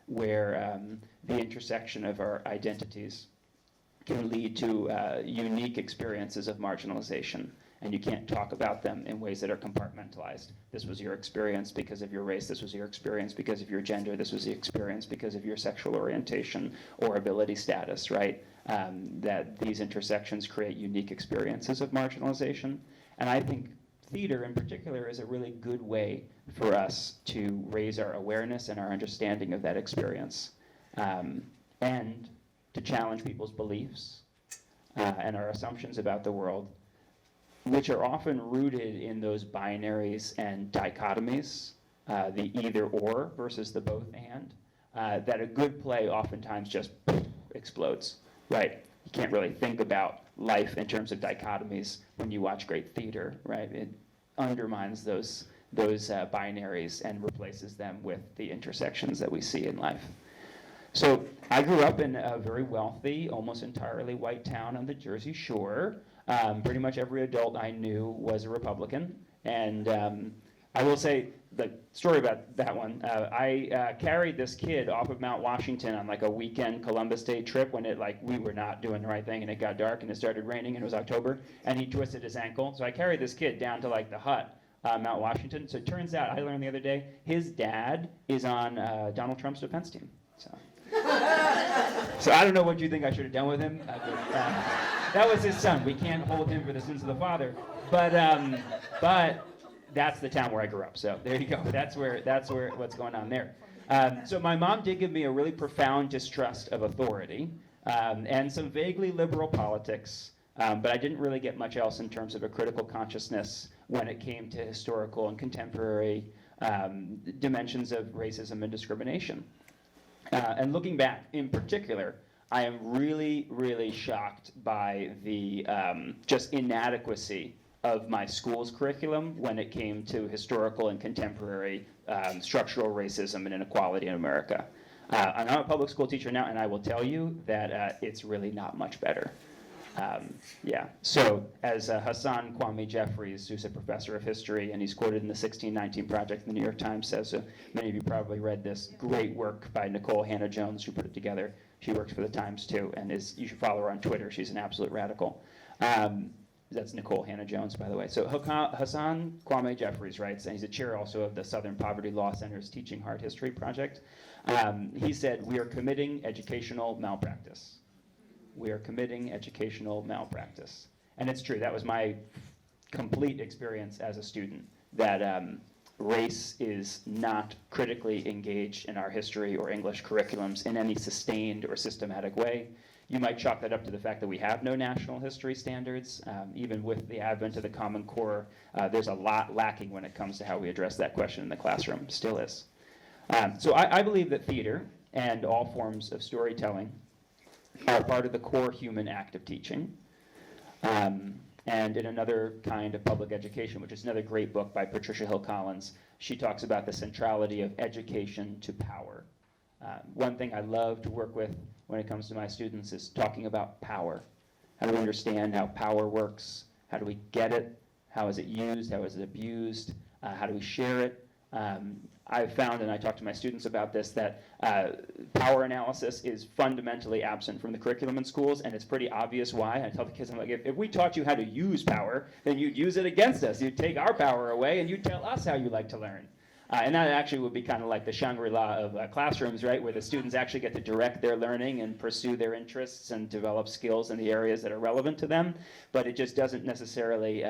where the intersection of our identities can lead to unique experiences of marginalization, and you can't talk about them in ways that are compartmentalized. This was your experience because of your race, this was your experience because of your gender, this was the experience because of your sexual orientation or ability status, right? That these intersections create unique experiences of marginalization. And I think theater in particular is a really good way for us to raise our awareness and our understanding of that experience, and to challenge people's beliefs and our assumptions about the world, which are often rooted in those binaries and dichotomies, the either or versus the both and, that a good play oftentimes just explodes, right? You can't really think about life in terms of dichotomies when you watch great theater, right? It undermines those binaries and replaces them with the intersections that we see in life. So I grew up in a very wealthy, almost entirely white town on the Jersey Shore. Pretty much every adult I knew was a Republican. And I will say the story about that one, I carried this kid off of Mount Washington on like a weekend Columbus Day trip when we were not doing the right thing and it got dark and it started raining and it was October and he twisted his ankle. So I carried this kid down to like the hut, Mount Washington. So it turns out, I learned the other day, his dad is on Donald Trump's defense team. So I don't know what you think I should have done with him. That was his son. We can't hold him for the sins of the father. But that's the town where I grew up. So there you go. That's where what's going on there. So my mom did give me a really profound distrust of authority and some vaguely liberal politics. But I didn't really get much else in terms of a critical consciousness when it came to historical and contemporary dimensions of racism and discrimination. And looking back, in particular, I am really, really shocked by the just inadequacy of my school's curriculum when it came to historical and contemporary structural racism and inequality in America. I'm a public school teacher now, and I will tell you that it's really not much better. So as Hassan Kwame Jeffries, who's a professor of history, and he's quoted in the 1619 Project in the New York Times, says, many of you probably read this great work by Nicole Hannah-Jones, who put it together. She works for the Times too, and you should follow her on Twitter. She's an absolute radical. That's Nicole Hannah-Jones, by the way. So Hassan Kwame Jeffries writes, and he's a chair also of the Southern Poverty Law Center's Teaching Hard History Project. He said, "We are committing educational malpractice. We are committing educational malpractice." And it's true. That was my complete experience as a student, that race is not critically engaged in our history or English curriculums in any sustained or systematic way. You might chalk that up to the fact that we have no national history standards. Even with the advent of the Common Core, there's a lot lacking when it comes to how we address that question in the classroom, still is. So I believe that theater and all forms of storytelling are part of the core human act of teaching. And in another kind of public education, which is another great book by Patricia Hill Collins, she talks about the centrality of education to power. One thing I love to work with when it comes to my students is talking about power. How do we understand how power works? How do we get it? How is it used? How is it abused? How do we share it? I've found, and I talk to my students about this, that power analysis is fundamentally absent from the curriculum in schools, and it's pretty obvious why. I tell the kids, I'm like, if we taught you how to use power, then you'd use it against us. You'd take our power away, and you'd tell us how you like to learn. And that actually would be kind of like the Shangri-La of classrooms, right, where the students actually get to direct their learning and pursue their interests and develop skills in the areas that are relevant to them. But it just doesn't necessarily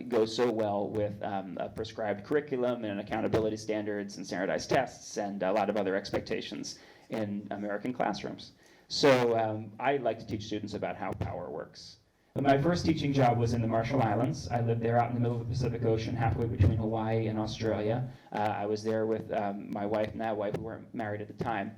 go so well with a prescribed curriculum and accountability standards and standardized tests and a lot of other expectations in American classrooms. So I like to teach students about how power works. But my first teaching job was in the Marshall Islands. I lived there out in the middle of the Pacific Ocean, halfway between Hawaii and Australia. I was there with my wife, now wife, who weren't married at the time.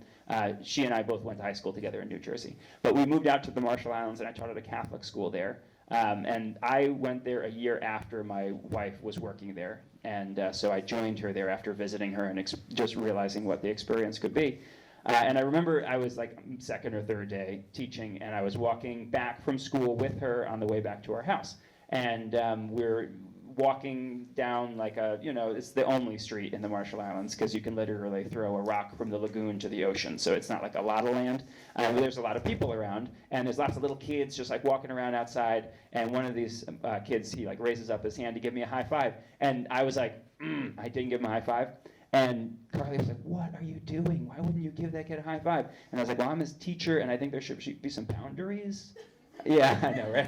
She and I both went to high school together in New Jersey. But we moved out to the Marshall Islands, and I taught at a Catholic school there. And I went there a year after my wife was working there. And so I joined her there after visiting her and just realizing what the experience could be. And I remember I was like second or third day teaching, and I was walking back from school with her on the way back to our house. And we're walking down like it's the only street in the Marshall Islands because you can literally throw a rock from the lagoon to the ocean. So it's not like a lot of land. There's a lot of people around, and there's lots of little kids just like walking around outside. And one of these kids, he like raises up his hand to give me a high five. And I was like, I didn't give him a high five. And Carly was like, what are you doing? Why wouldn't you give that kid a high five? And I was like, well, I'm his teacher, and I think there should be some boundaries. Yeah, I know, right?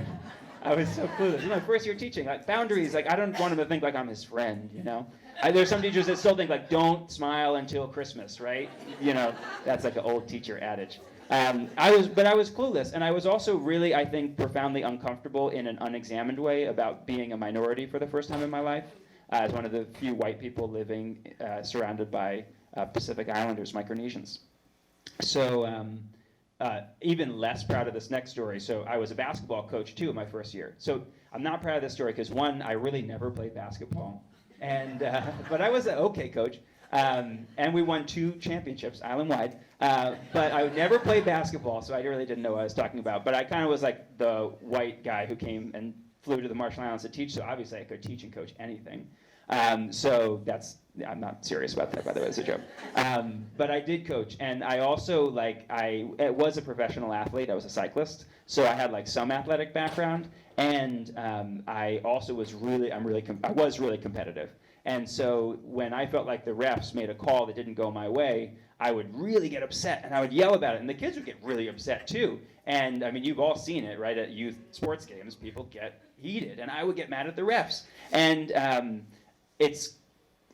I was so clueless. This is my first year teaching. Like, boundaries, like, I don't want him to think like I'm his friend, you know? There's some teachers that still think, like, don't smile until Christmas, right? You know, that's like an old teacher adage. I was clueless, and I was also really, I think, profoundly uncomfortable in an unexamined way about being a minority for the first time in my life. As one of the few white people living surrounded by Pacific Islanders, Micronesians. So even less proud of this next story. So I was a basketball coach too in my first year. So I'm not proud of this story because one, I really never played basketball, and but I was an okay coach, and we won 2 championships island-wide. But I never played basketball, so I really didn't know what I was talking about. But I kind of was like the white guy who came and flew to the Marshall Islands to teach, so obviously I could teach and coach anything. So I'm not serious about that, by the way, it's a joke. But I did coach, and I also, I was a professional athlete, I was a cyclist, so I had some athletic background, and I also was really competitive. And so when I felt like the refs made a call that didn't go my way, I would really get upset, and I would yell about it, and the kids would get really upset too. And I mean, you've all seen it, right? At youth sports games, people get heated, and I would get mad at the refs. And it's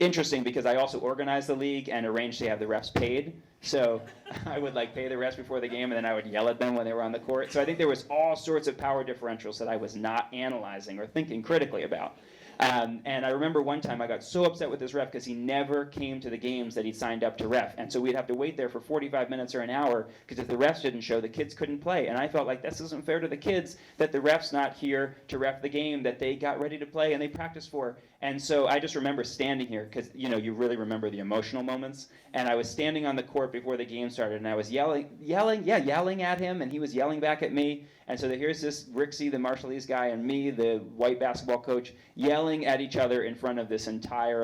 interesting because I also organized the league and arranged to have the refs paid. So I would pay the refs before the game, and then I would yell at them when they were on the court. So I think there was all sorts of power differentials that I was not analyzing or thinking critically about. And I remember one time I got so upset with this ref because he never came to the games that he signed up to ref. And so we'd have to wait there for 45 minutes or an hour because if the refs didn't show, the kids couldn't play. And I felt like this isn't fair to the kids that the ref's not here to ref the game that they got ready to play and they practiced for. And so I just remember standing here because, you really remember the emotional moments. And I was standing on the court before the game started, and I was yelling at him, and he was yelling back at me. And so here's this Rixie, the Marshallese guy, and me, the white basketball coach, yelling at each other in front of this entire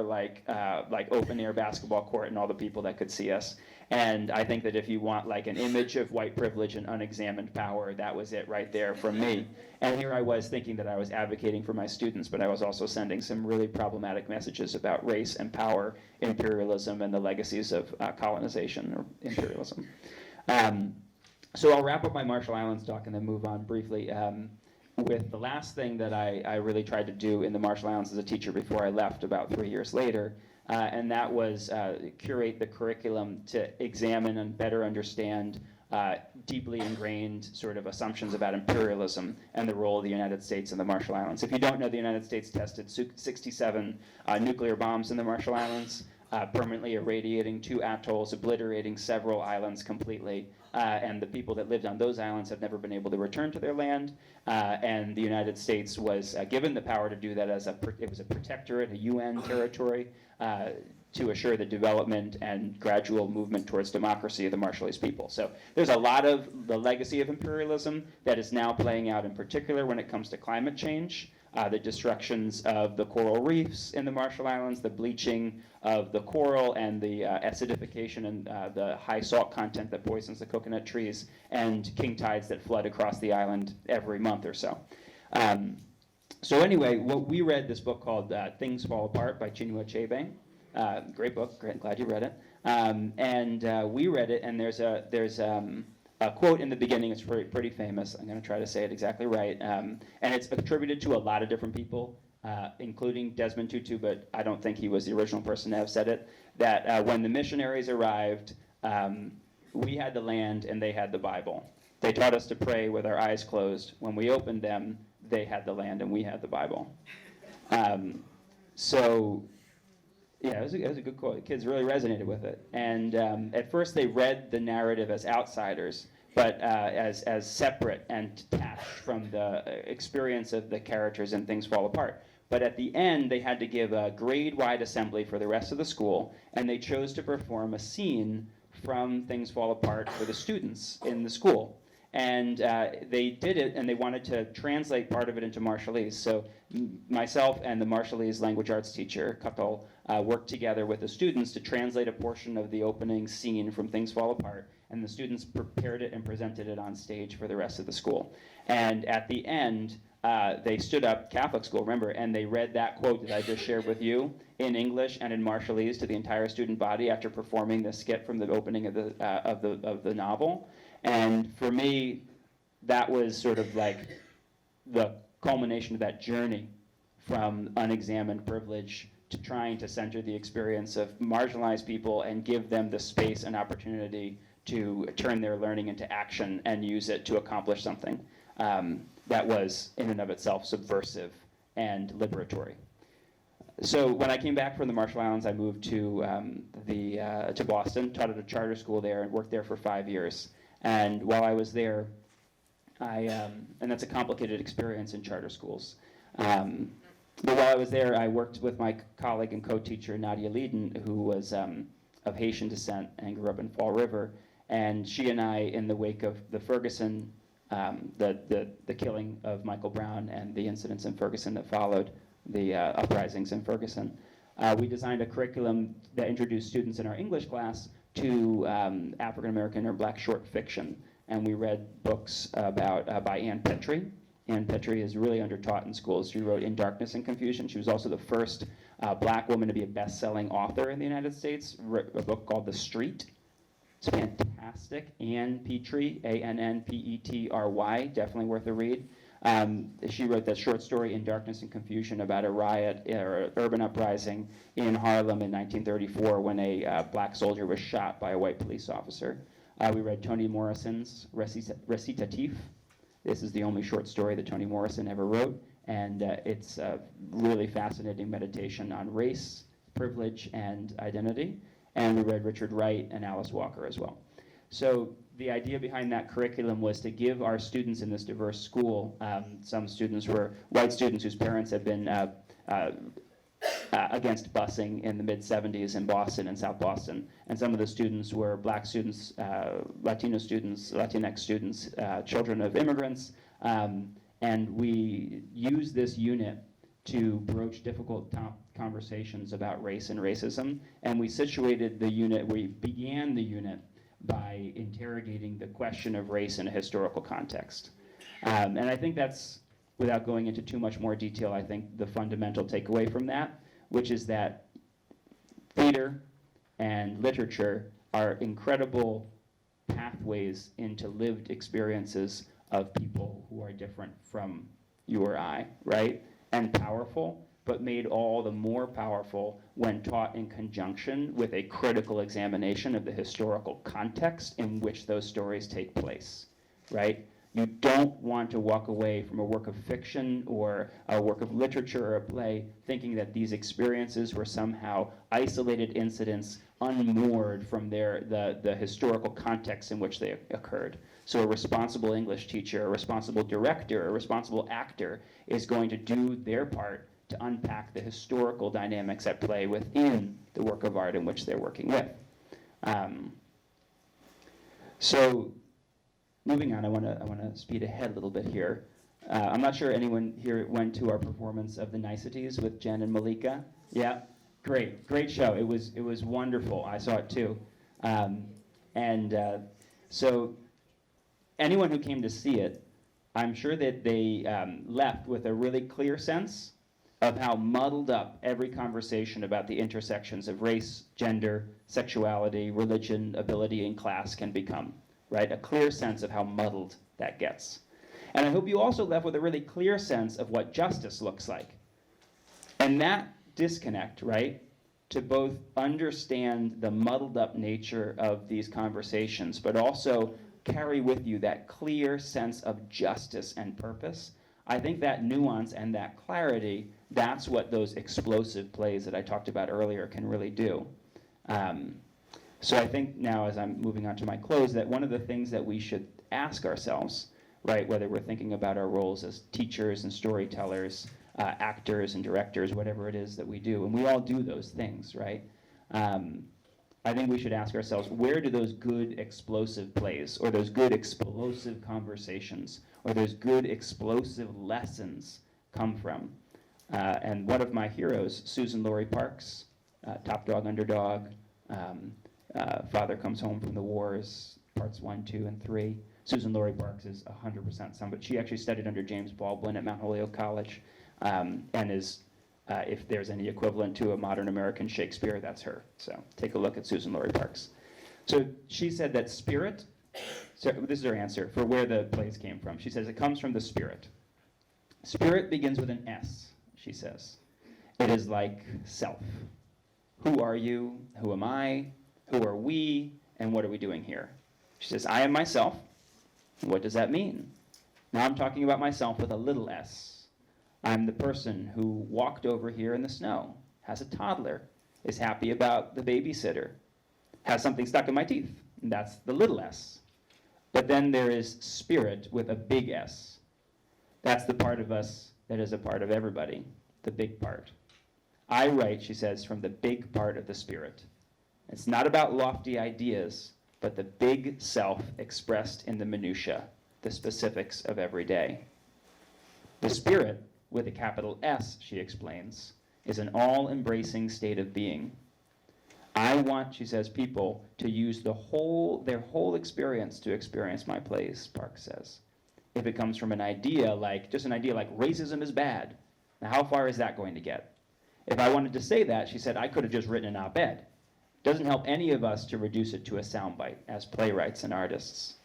open air basketball court and all the people that could see us. And I think that if you want an image of white privilege and unexamined power, that was it right there from me. And here I was thinking that I was advocating for my students, but I was also sending some really problematic messages about race and power, imperialism, and the legacies of colonization or imperialism. So I'll wrap up my Marshall Islands talk and then move on briefly with the last thing that I really tried to do in the Marshall Islands as a teacher before I left about 3 years later, and that was curate the curriculum to examine and better understand deeply ingrained sort of assumptions about imperialism and the role of the United States in the Marshall Islands. If you don't know, the United States tested 67 nuclear bombs in the Marshall Islands, permanently irradiating 2 atolls, obliterating several islands completely. And the people that lived on those islands have never been able to return to their land. And the United States was given the power to do that it was a protectorate, a UN territory, to assure the development and gradual movement towards democracy of the Marshallese people. So there's a lot of the legacy of imperialism that is now playing out, in particular when it comes to climate change. The destructions of the coral reefs in the Marshall Islands, the bleaching of the coral, and the acidification and the high salt content that poisons the coconut trees, and king tides that flood across the island every month or so. So anyway, we read this book called Things Fall Apart by Chinua Achebe. Great book, glad you read it. And we read it, and there's a quote in the beginning. It's pretty famous. I'm going to try to say it exactly right. And it's attributed to a lot of different people, including Desmond Tutu, but I don't think he was the original person to have said it, that when the missionaries arrived, we had the land and they had the Bible. They taught us to pray with our eyes closed. When we opened them, they had the land and we had the Bible. So yeah, it was a good quote. The kids really resonated with it. And at first they read the narrative as outsiders, but as separate and detached from the experience of the characters in Things Fall Apart. But at the end, they had to give a grade-wide assembly for the rest of the school, and they chose to perform a scene from Things Fall Apart for the students in the school. And they did it, and they wanted to translate part of it into Marshallese. So myself and the Marshallese language arts teacher, Kapil, worked together with the students to translate a portion of the opening scene from Things Fall Apart, and the students prepared it and presented it on stage for the rest of the school. And at the end, they stood up, Catholic school, remember, and they read that quote that I just shared with you in English and in Marshallese to the entire student body after performing the skit from the opening of the novel. And for me, that was sort of like the culmination of that journey from unexamined privilege to trying to center the experience of marginalized people and give them the space and opportunity to turn their learning into action and use it to accomplish something that was in and of itself subversive and liberatory. So when I came back from the Marshall Islands, I moved to Boston, taught at a charter school there, and worked there for 5 years. And while I was there, and that's a complicated experience in charter schools. But while I was there, I worked with my colleague and co-teacher, Nadia Leeden, who was of Haitian descent and grew up in Fall River. And she and I, in the wake of the Ferguson, the killing of Michael Brown and the incidents in Ferguson that followed, the uprisings in Ferguson, we designed a curriculum that introduced students in our English class to African American or Black short fiction, and we read books about by Ann Petrie. Ann Petrie is really undertaught in schools. She wrote In Darkness and Confusion. She was also the first Black woman to be a best-selling author in the United States. Wrote a book called The Street. It's fantastic. Ann Petrie, Annpetry, definitely worth a read. She wrote that short story In Darkness and Confusion about a riot or urban uprising in Harlem in 1934 when a Black soldier was shot by a white police officer. We read Toni Morrison's Recitatif. This is the only short story that Toni Morrison ever wrote, and it's a really fascinating meditation on race, privilege, and identity. And we read Richard Wright and Alice Walker as well. So the idea behind that curriculum was to give our students in this diverse school, some students were white students whose parents had been against busing in the mid-'70s in Boston and South Boston. And some of the students were Black students, Latino students, Latinx students, children of immigrants. And we used this unit to broach difficult conversations about race and racism. And we began the unit by interrogating the question of race in a historical context. And I think that's, without going into too much more detail, I think the fundamental takeaway from that, which is that theater and literature are incredible pathways into lived experiences of people who are different from you or I, right? And powerful, but made all the more powerful when taught in conjunction with a critical examination of the historical context in which those stories take place, right? You don't want to walk away from a work of fiction or a work of literature or a play thinking that these experiences were somehow isolated incidents unmoored from the historical context in which they occurred. So a responsible English teacher, a responsible director, a responsible actor is going to do their part to unpack the historical dynamics at play within the work of art in which they're working with. So moving on, I want to speed ahead a little bit here. I'm not sure anyone here went to our performance of The Niceties with Jen and Malika. Yeah, great show. It was wonderful. I saw it too. So anyone who came to see it, I'm sure that they left with a really clear sense of how muddled up every conversation about the intersections of race, gender, sexuality, religion, ability, and class can become, right? A clear sense of how muddled that gets. And I hope you also left with a really clear sense of what justice looks like. And that disconnect, right, to both understand the muddled up nature of these conversations, but also carry with you that clear sense of justice and purpose, I think that nuance and that clarity, that's what those explosive plays that I talked about earlier can really do. So I think now, as I'm moving on to my close, that one of the things that we should ask ourselves, right, whether we're thinking about our roles as teachers and storytellers, actors and directors, whatever it is that we do, and we all do those things, right? I think we should ask ourselves, where do those good explosive plays, or those good explosive conversations, or those good explosive lessons come from? And one of my heroes, Susan Laurie Parks, Top Dog, Underdog, Father Comes Home from the Wars, parts 1, 2, and 3. Susan Laurie Parks is 100% somebody. She actually studied under James Baldwin at Mount Holyoke College, and is, if there's any equivalent to a modern American Shakespeare, that's her. So take a look at Susan Laurie Parks. So she said that spirit, so this is her answer for where the plays came from. She says it comes from the spirit. Spirit begins with an S, she says. It is like self. Who are you? Who am I? Who are we? And what are we doing here? She says, I am myself. What does that mean? Now I'm talking about myself with a little s. I'm the person who walked over here in the snow, has a toddler, is happy about the babysitter, has something stuck in my teeth. And that's the little s. But then there is spirit with a big S. That's the part of us that is a part of everybody, the big part. I write, she says, from the big part of the spirit. It's not about lofty ideas, but the big self expressed in the minutia, the specifics of every day. The spirit, with a capital S, she explains, is an all-embracing state of being. I want, she says, people to use their whole experience to experience my plays, Parks says. If it comes from an idea like racism is bad, now how far is that going to get? If I wanted to say that, she said, I could have just written an op-ed. Doesn't help any of us to reduce it to a soundbite as playwrights and artists.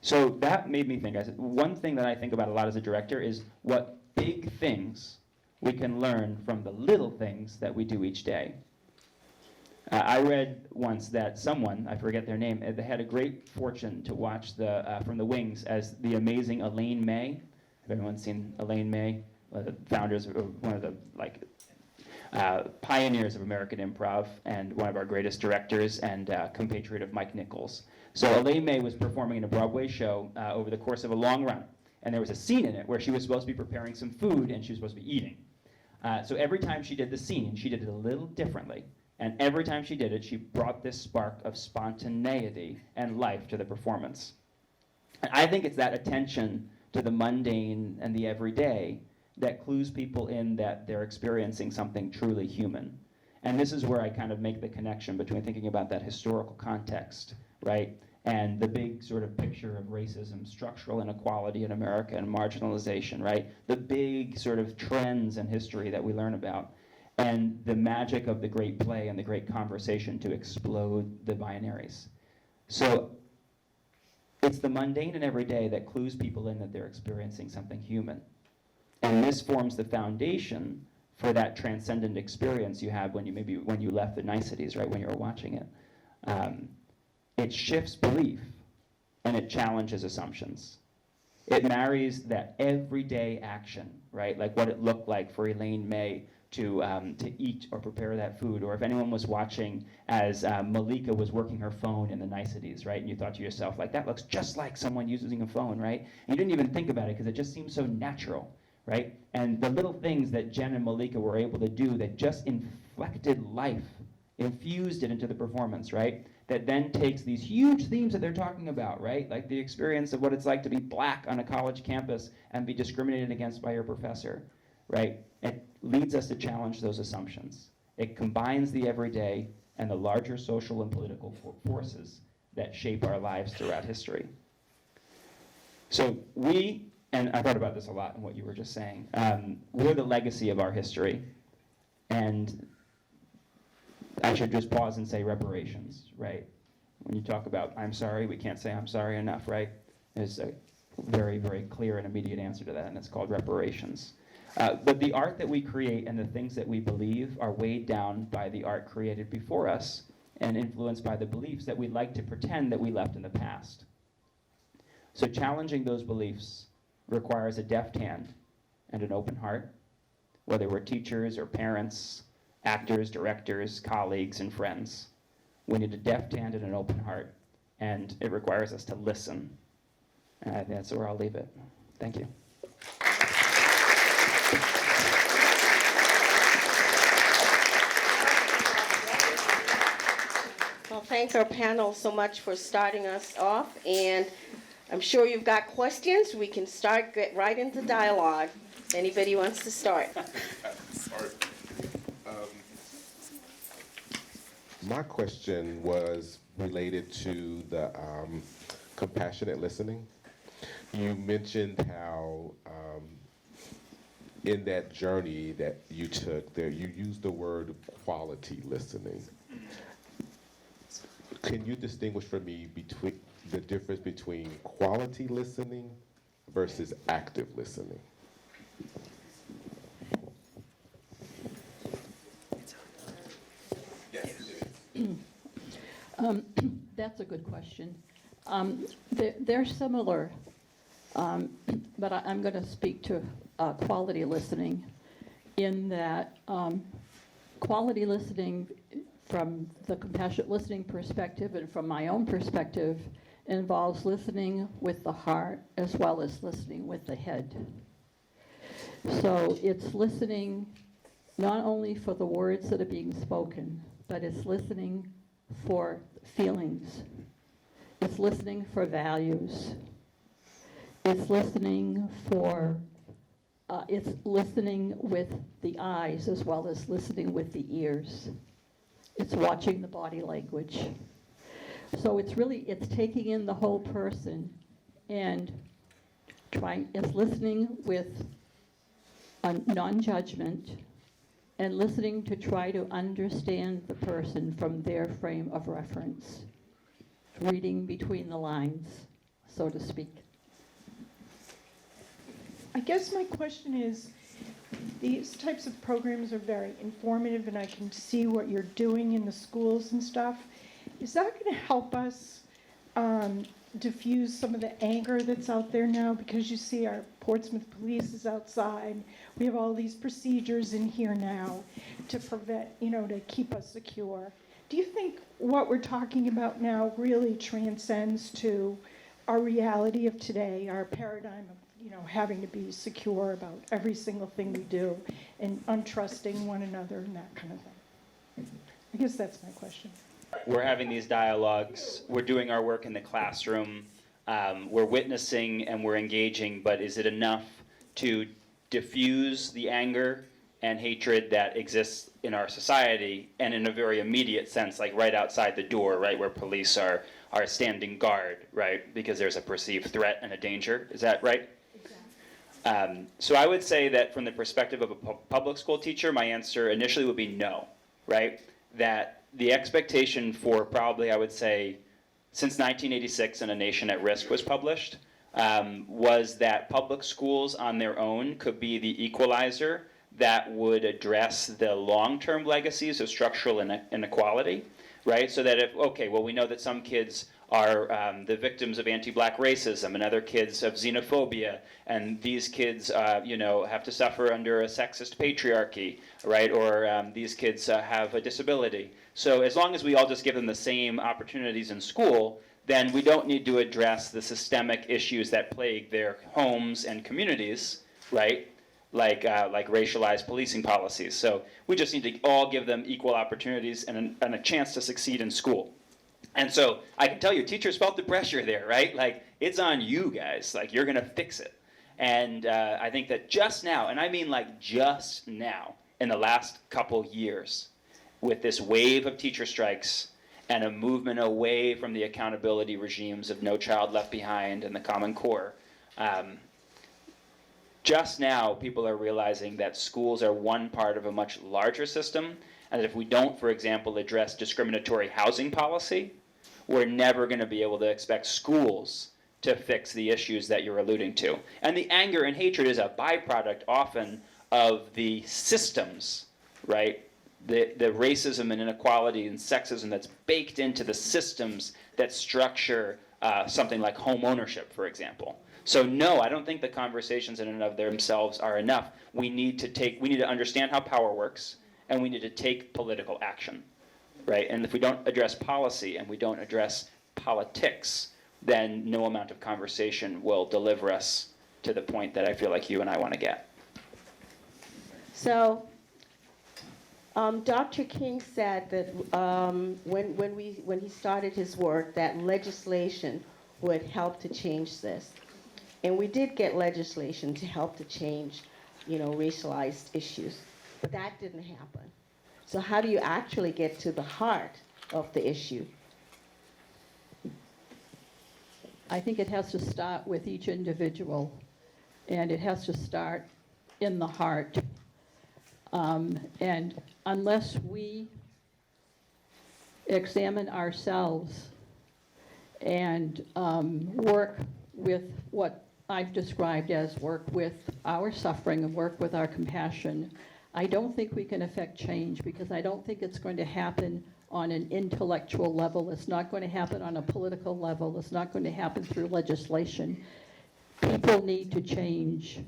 So that made me think. I said, one thing that I think about a lot as a director is what big things we can learn from the little things that we do each day. I read once that someone, I forget their name, they had a great fortune to watch from the wings as the amazing Elaine May. Have everyone seen Elaine May? The founders of one of the pioneers of American improv and one of our greatest directors and compatriot of Mike Nichols. So Elaine May was performing in a Broadway show over the course of a long run. And there was a scene in it where she was supposed to be preparing some food and she was supposed to be eating. So every time she did the scene, she did it a little differently. And every time she did it, she brought this spark of spontaneity and life to the performance. And I think it's that attention to the mundane and the everyday that clues people in that they're experiencing something truly human. And this is where I kind of make the connection between thinking about that historical context, right, and the big sort of picture of racism, structural inequality in America and marginalization, right, the big sort of trends in history that we learn about, and the magic of the great play and the great conversation to explode the binaries. So it's the mundane and everyday that clues people in that they're experiencing something human. And this forms the foundation for that transcendent experience you have when you left the niceties, right, when you were watching it. It shifts belief, and it challenges assumptions. It marries that everyday action, right, like what it looked like for Elaine May to eat or prepare that food, or if anyone was watching as Malika was working her phone in the niceties, right, and you thought to yourself, like, that looks just like someone using a phone, right? And you didn't even think about it because it just seemed so natural. Right? And the little things that Jen and Malika were able to do that just inflected life, infused it into the performance, right? That then takes these huge themes that they're talking about, right? Like the experience of what it's like to be black on a college campus and be discriminated against by your professor, right? It leads us to challenge those assumptions. It combines the everyday and the larger social and political forces that shape our lives throughout history. So and I thought about this a lot in what you were just saying. We're the legacy of our history. And I should just pause and say reparations, right? When you talk about I'm sorry, we can't say I'm sorry enough, right? There's a very, very clear and immediate answer to that, and it's called reparations. But the art that we create and the things that we believe are weighed down by the art created before us and influenced by the beliefs that we like to pretend that we left in the past. So challenging those beliefs requires a deft hand and an open heart, whether we're teachers or parents, actors, directors, colleagues, and friends. We need a deft hand and an open heart, and it requires us to listen. And I think that's where I'll leave it. Thank you. Well, thank our panel so much for starting us off, and I'm sure you've got questions. We can get right into dialogue. Anybody wants to start? Sorry. My question was related to the compassionate listening. You mentioned how in that journey that you took there, you used the word quality listening. Can you distinguish for me between the difference between quality listening versus active listening? That's a good question. They're similar, but I'm going to speak to quality listening in that quality listening from the compassionate listening perspective and from my own perspective involves listening with the heart as well as listening with the head. So it's listening not only for the words that are being spoken, but it's listening for feelings. It's listening for values. It's listening it's listening with the eyes as well as listening with the ears. It's watching the body language. So it's taking in the whole person and it's listening with a non-judgment and listening to try to understand the person from their frame of reference, reading between the lines, so to speak. I guess my question is, these types of programs are very informative and I can see what you're doing in the schools and stuff. Is that going to help us diffuse some of the anger that's out there now? Because you see our Portsmouth police is outside. We have all these procedures in here now to prevent, to keep us secure. Do you think what we're talking about now really transcends to our reality of today, our paradigm of having to be secure about every single thing we do and untrusting one another and that kind of thing? I guess that's my question. We're having these dialogues. We're doing our work in the classroom. We're witnessing and we're engaging, but is it enough to diffuse the anger and hatred that exists in our society and in a very immediate sense, like right outside the door, right, where police are standing guard, right, because there's a perceived threat and a danger? Is that right? So I would say that from the perspective of a public school teacher, my answer initially would be no, right? That the expectation for probably, I would say, since 1986 and A Nation at Risk was published, was that public schools on their own could be the equalizer that would address the long-term legacies of structural inequality, right? So that we know that some kids are the victims of anti-black racism and other kids of xenophobia, and these kids, have to suffer under a sexist patriarchy, right? Or these kids have a disability. So as long as we all just give them the same opportunities in school, then we don't need to address the systemic issues that plague their homes and communities, right? Like racialized policing policies. So we just need to all give them equal opportunities and a chance to succeed in school. And so I can tell you, teachers felt the pressure there, right? Like, it's on you guys. Like, you're going to fix it. And I think that just now, and I mean like just now, in the last couple years, with this wave of teacher strikes and a movement away from the accountability regimes of No Child Left Behind and the Common Core, just now people are realizing that schools are one part of a much larger system, and that if we don't, for example, address discriminatory housing policy, we're never going to be able to expect schools to fix the issues that you're alluding to. And the anger and hatred is a byproduct often of the systems, right? The racism and inequality and sexism that's baked into the systems that structure something like home ownership, for example. So no, I don't think the conversations in and of themselves are enough. We need to understand how power works, and we need to take political action, right? And if we don't address policy and we don't address politics, then no amount of conversation will deliver us to the point that I feel like you and I want to get. So, Dr. King said that when he started his work, that legislation would help to change this. And we did get legislation to help to change, racialized issues. But that didn't happen. So how do you actually get to the heart of the issue? I think it has to start with each individual, and it has to start in the heart. And unless we examine ourselves and work with what I've described as work with our suffering and work with our compassion, I don't think we can affect change, because I don't think it's going to happen on an intellectual level. It's not going to happen on a political level. It's not going to happen through legislation. People need to change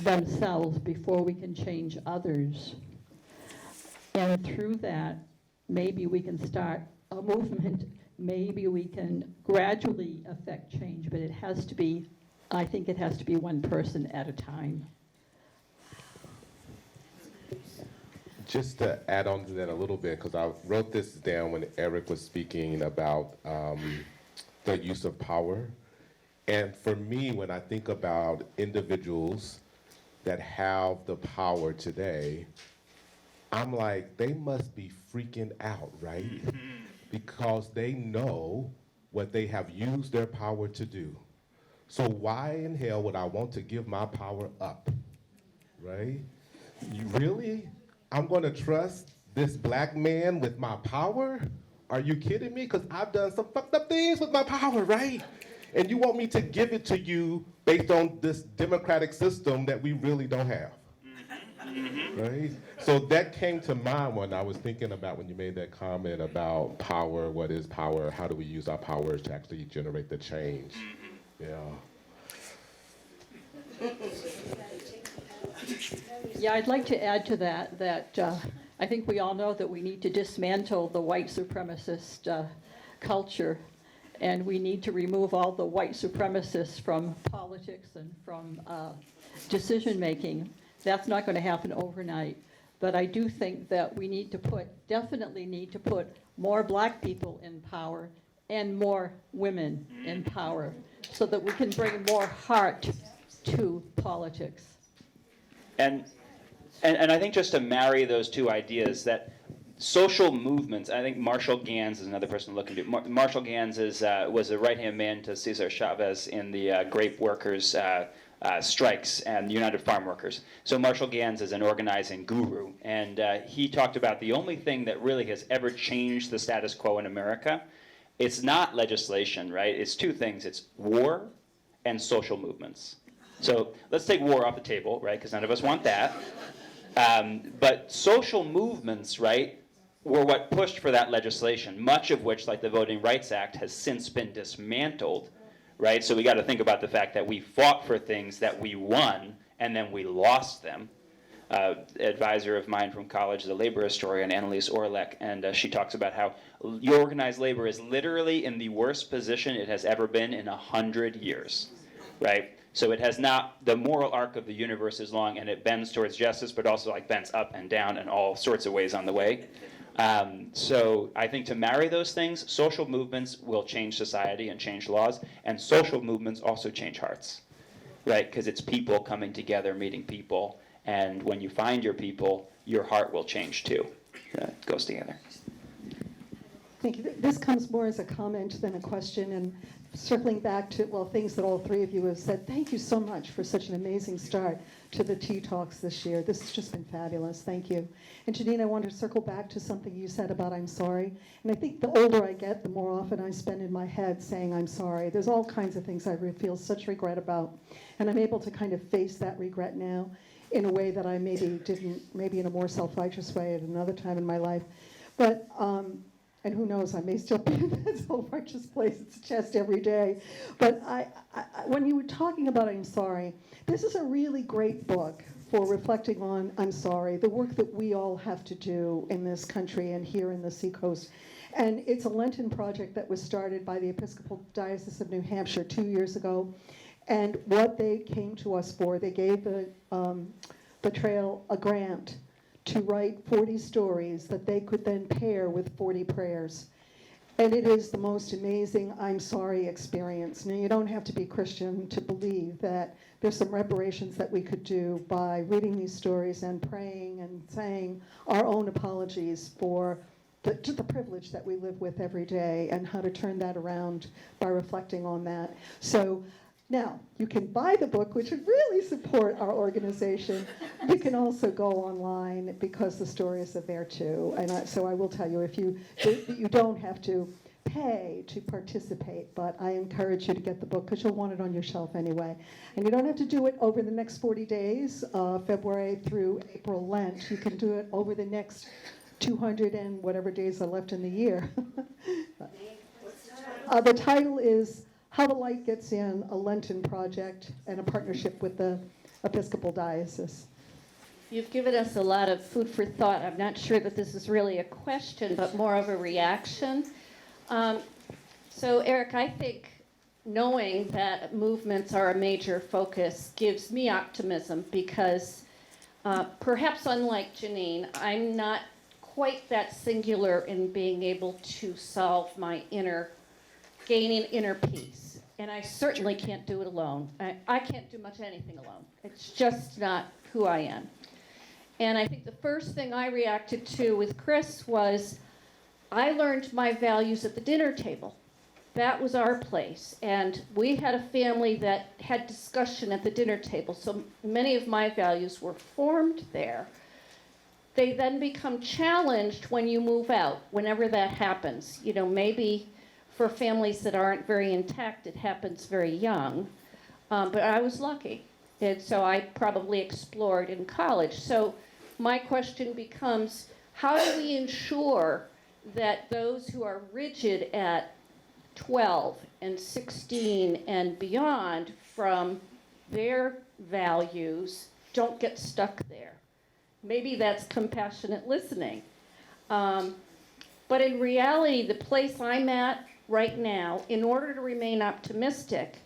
themselves before we can change others. And through that, maybe we can start a movement. Maybe we can gradually affect change, but I think it has to be one person at a time. Just to add on to that a little bit, because I wrote this down when Eric was speaking about the use of power. And for me, when I think about individuals that have the power today, I'm like, they must be freaking out, right? Because they know what they have used their power to do. So why in hell would I want to give my power up, right? You really? I'm going to trust this black man with my power? Are you kidding me? Because I've done some fucked up things with my power, right? And you want me to give it to you based on this democratic system that we really don't have, right? So that came to mind when I was thinking about when you made that comment about power, what is power, how do we use our powers to actually generate the change? Yeah. Yeah, I'd like to add to that I think we all know that we need to dismantle the white supremacist culture, and we need to remove all the white supremacists from politics and from decision-making. That's not going to happen overnight. But I do think that we definitely need to put more black people in power and more women in power, so that we can bring more heart to politics. And I think just to marry those two ideas, that social movements, I think Marshall Gans is another person to look into. Marshall Gans was a right-hand man to Cesar Chavez in the grape workers' strikes and United Farm Workers. So Marshall Gans is an organizing guru, and he talked about the only thing that really has ever changed the status quo in America, it's not legislation, right? It's two things. It's war and social movements. So let's take war off the table, right, because none of us want that. But social movements, right, were what pushed for that legislation, much of which, like the Voting Rights Act, has since been dismantled, right? So we got to think about the fact that we fought for things that we won, and then we lost them. Advisor of mine from college is a labor historian, Annalise Orlek, and she talks about how organized labor is literally in the worst position it has ever been in 100 years, right? So it has not, the moral arc of the universe is long, and it bends towards justice, but also like bends up and down in all sorts of ways on the way. So I think to marry those things, social movements will change society and change laws, and social movements also change hearts, right? Because it's people coming together, meeting people, and when you find your people, your heart will change too. It goes together. Thank you. This comes more as a comment than a question, and circling back to, things that all three of you have said, thank you so much for such an amazing start to the Tea Talks this year. This has just been fabulous. Thank you. And Janine, I want to circle back to something you said about I'm sorry. And I think the older I get, the more often I spend in my head saying I'm sorry. There's all kinds of things I feel such regret about. And I'm able to kind of face that regret now in a way that I maybe didn't, maybe in a more self-righteous way at another time in my life. But And who knows, I may still be in that self-righteous place. It's a chest every day. But when you were talking about I'm Sorry, this is a really great book for reflecting on I'm sorry, the work that we all have to do in this country and here in the Seacoast. And it's a Lenten project that was started by the Episcopal Diocese of New Hampshire 2 years ago. And what they came to us for, they gave the trail a grant to write 40 stories that they could then pair with 40 prayers. And it is the most amazing I'm sorry experience. Now, you don't have to be Christian to believe that there's some reparations that we could do by reading these stories and praying and saying our own apologies for the privilege that we live with every day and how to turn that around by reflecting on that. So now, you can buy the book, which would really support our organization. You can also go online because the stories are there too. And so I will tell you, you don't have to pay to participate, but I encourage you to get the book because you'll want it on your shelf anyway. And you don't have to do it over the next 40 days, February through April Lent. You can do it over the next 200 and whatever days are left in the year. The title is How the Light Gets In, a Lenten Project, and a partnership with the Episcopal Diocese. You've given us a lot of food for thought. I'm not sure that this is really a question, but more of a reaction. So, Eric, I think knowing that movements are a major focus gives me optimism because perhaps unlike Janine, I'm not quite that singular in being able to solve my gaining inner peace. And I certainly can't do it alone. I can't do much anything alone. It's just not who I am. And I think the first thing I reacted to with Chris was I learned my values at the dinner table. That was our place. And we had a family that had discussion at the dinner table. So many of my values were formed there. They then become challenged when you move out, whenever that happens. You know, maybe for families that aren't very intact, it happens very young. But I was lucky. And so I probably explored in college. So my question becomes, how do we ensure that those who are rigid at 12 and 16 and beyond from their values don't get stuck there? Maybe that's compassionate listening. But in reality, the place I'm at right now, in order to remain optimistic,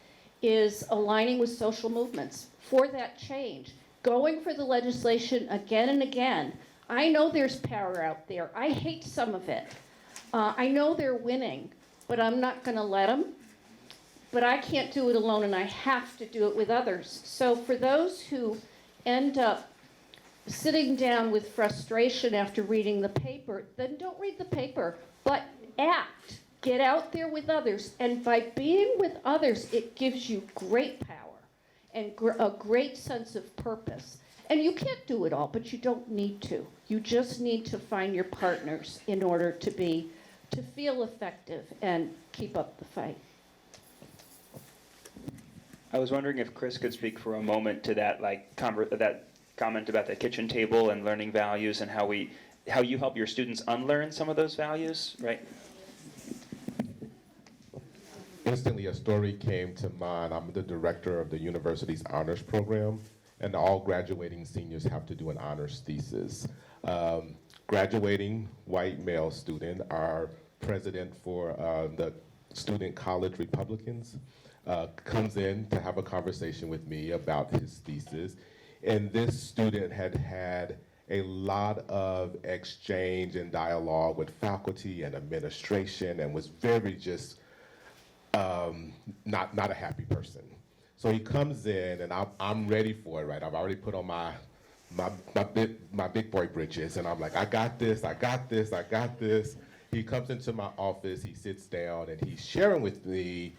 is aligning with social movements for that change. Going for the legislation again and again. I know there's power out there. I hate some of it. I know they're winning, but I'm not going to let them. But I can't do it alone, and I have to do it with others. So for those who end up sitting down with frustration after reading the paper, then don't read the paper, but act. Get out there with others. And by being with others, it gives you great power and a great sense of purpose. And you can't do it all, but you don't need to. You just need to find your partners in order to feel effective and keep up the fight. I was wondering if Chris could speak for a moment to that, that comment about the kitchen table and learning values and how you help your students unlearn some of those values, right? Instantly, a story came to mind. I'm the director of the university's honors program, and all graduating seniors have to do an honors thesis. Graduating white male student, our president for the Student College Republicans, comes in to have a conversation with me about his thesis. And this student had a lot of exchange and dialogue with faculty and administration and was very just not a happy person. So he comes in and I'm ready for it, right? I've already put on my big boy britches and I'm like, I got this. He comes into my office, he sits down and he's sharing with me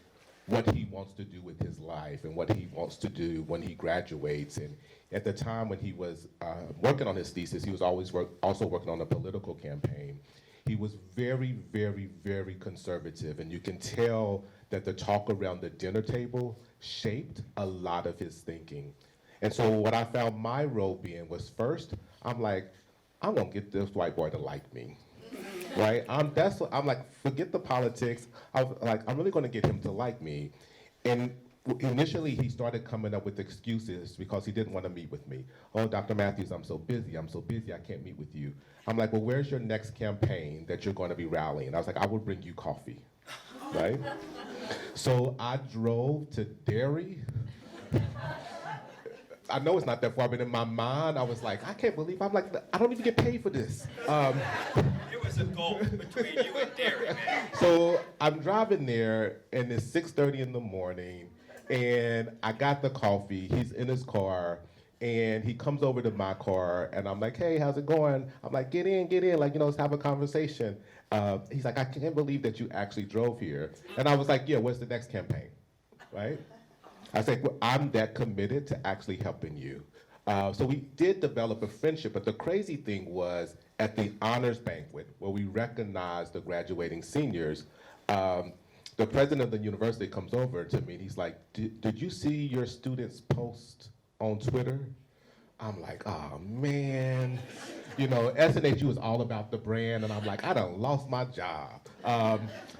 what he wants to do with his life and what he wants to do when he graduates. And at the time when he was working on his thesis, he was also working on a political campaign. He was very, very, very conservative, and you can tell that the talk around the dinner table shaped a lot of his thinking. And so what I found my role being was, first, I'm like, I'm gonna get this white boy to like me. right? I'm like, forget the politics. I was like, I'm really going to get him to like me. And initially, he started coming up with excuses because he didn't want to meet with me. Oh, Dr. Matthews, I'm so busy, I can't meet with you. I'm like, well, where's your next campaign that you're going to be rallying? I was like, I will bring you coffee, right? So I drove to Derry. I know it's not that far, but in my mind, I was like, I can't believe, I'm like, I don't even get paid for this. It was a gulf between you and Derry, man. So I'm driving there, and it's 6:30 in the morning, and I got the coffee. He's in his car, and he comes over to my car, and I'm like, hey, how's it going? I'm like, get in, like, let's have a conversation. He's like, I can't believe that you actually drove here. And I was like, yeah, what's the next campaign, right? I said, well, I'm that committed to actually helping you. So we did develop a friendship, but the crazy thing was at the honors banquet where we recognized the graduating seniors, the president of the university comes over to me and he's like, did you see your students post on Twitter? I'm like, oh man. SNHU is all about the brand, and I'm like, I done lost my job.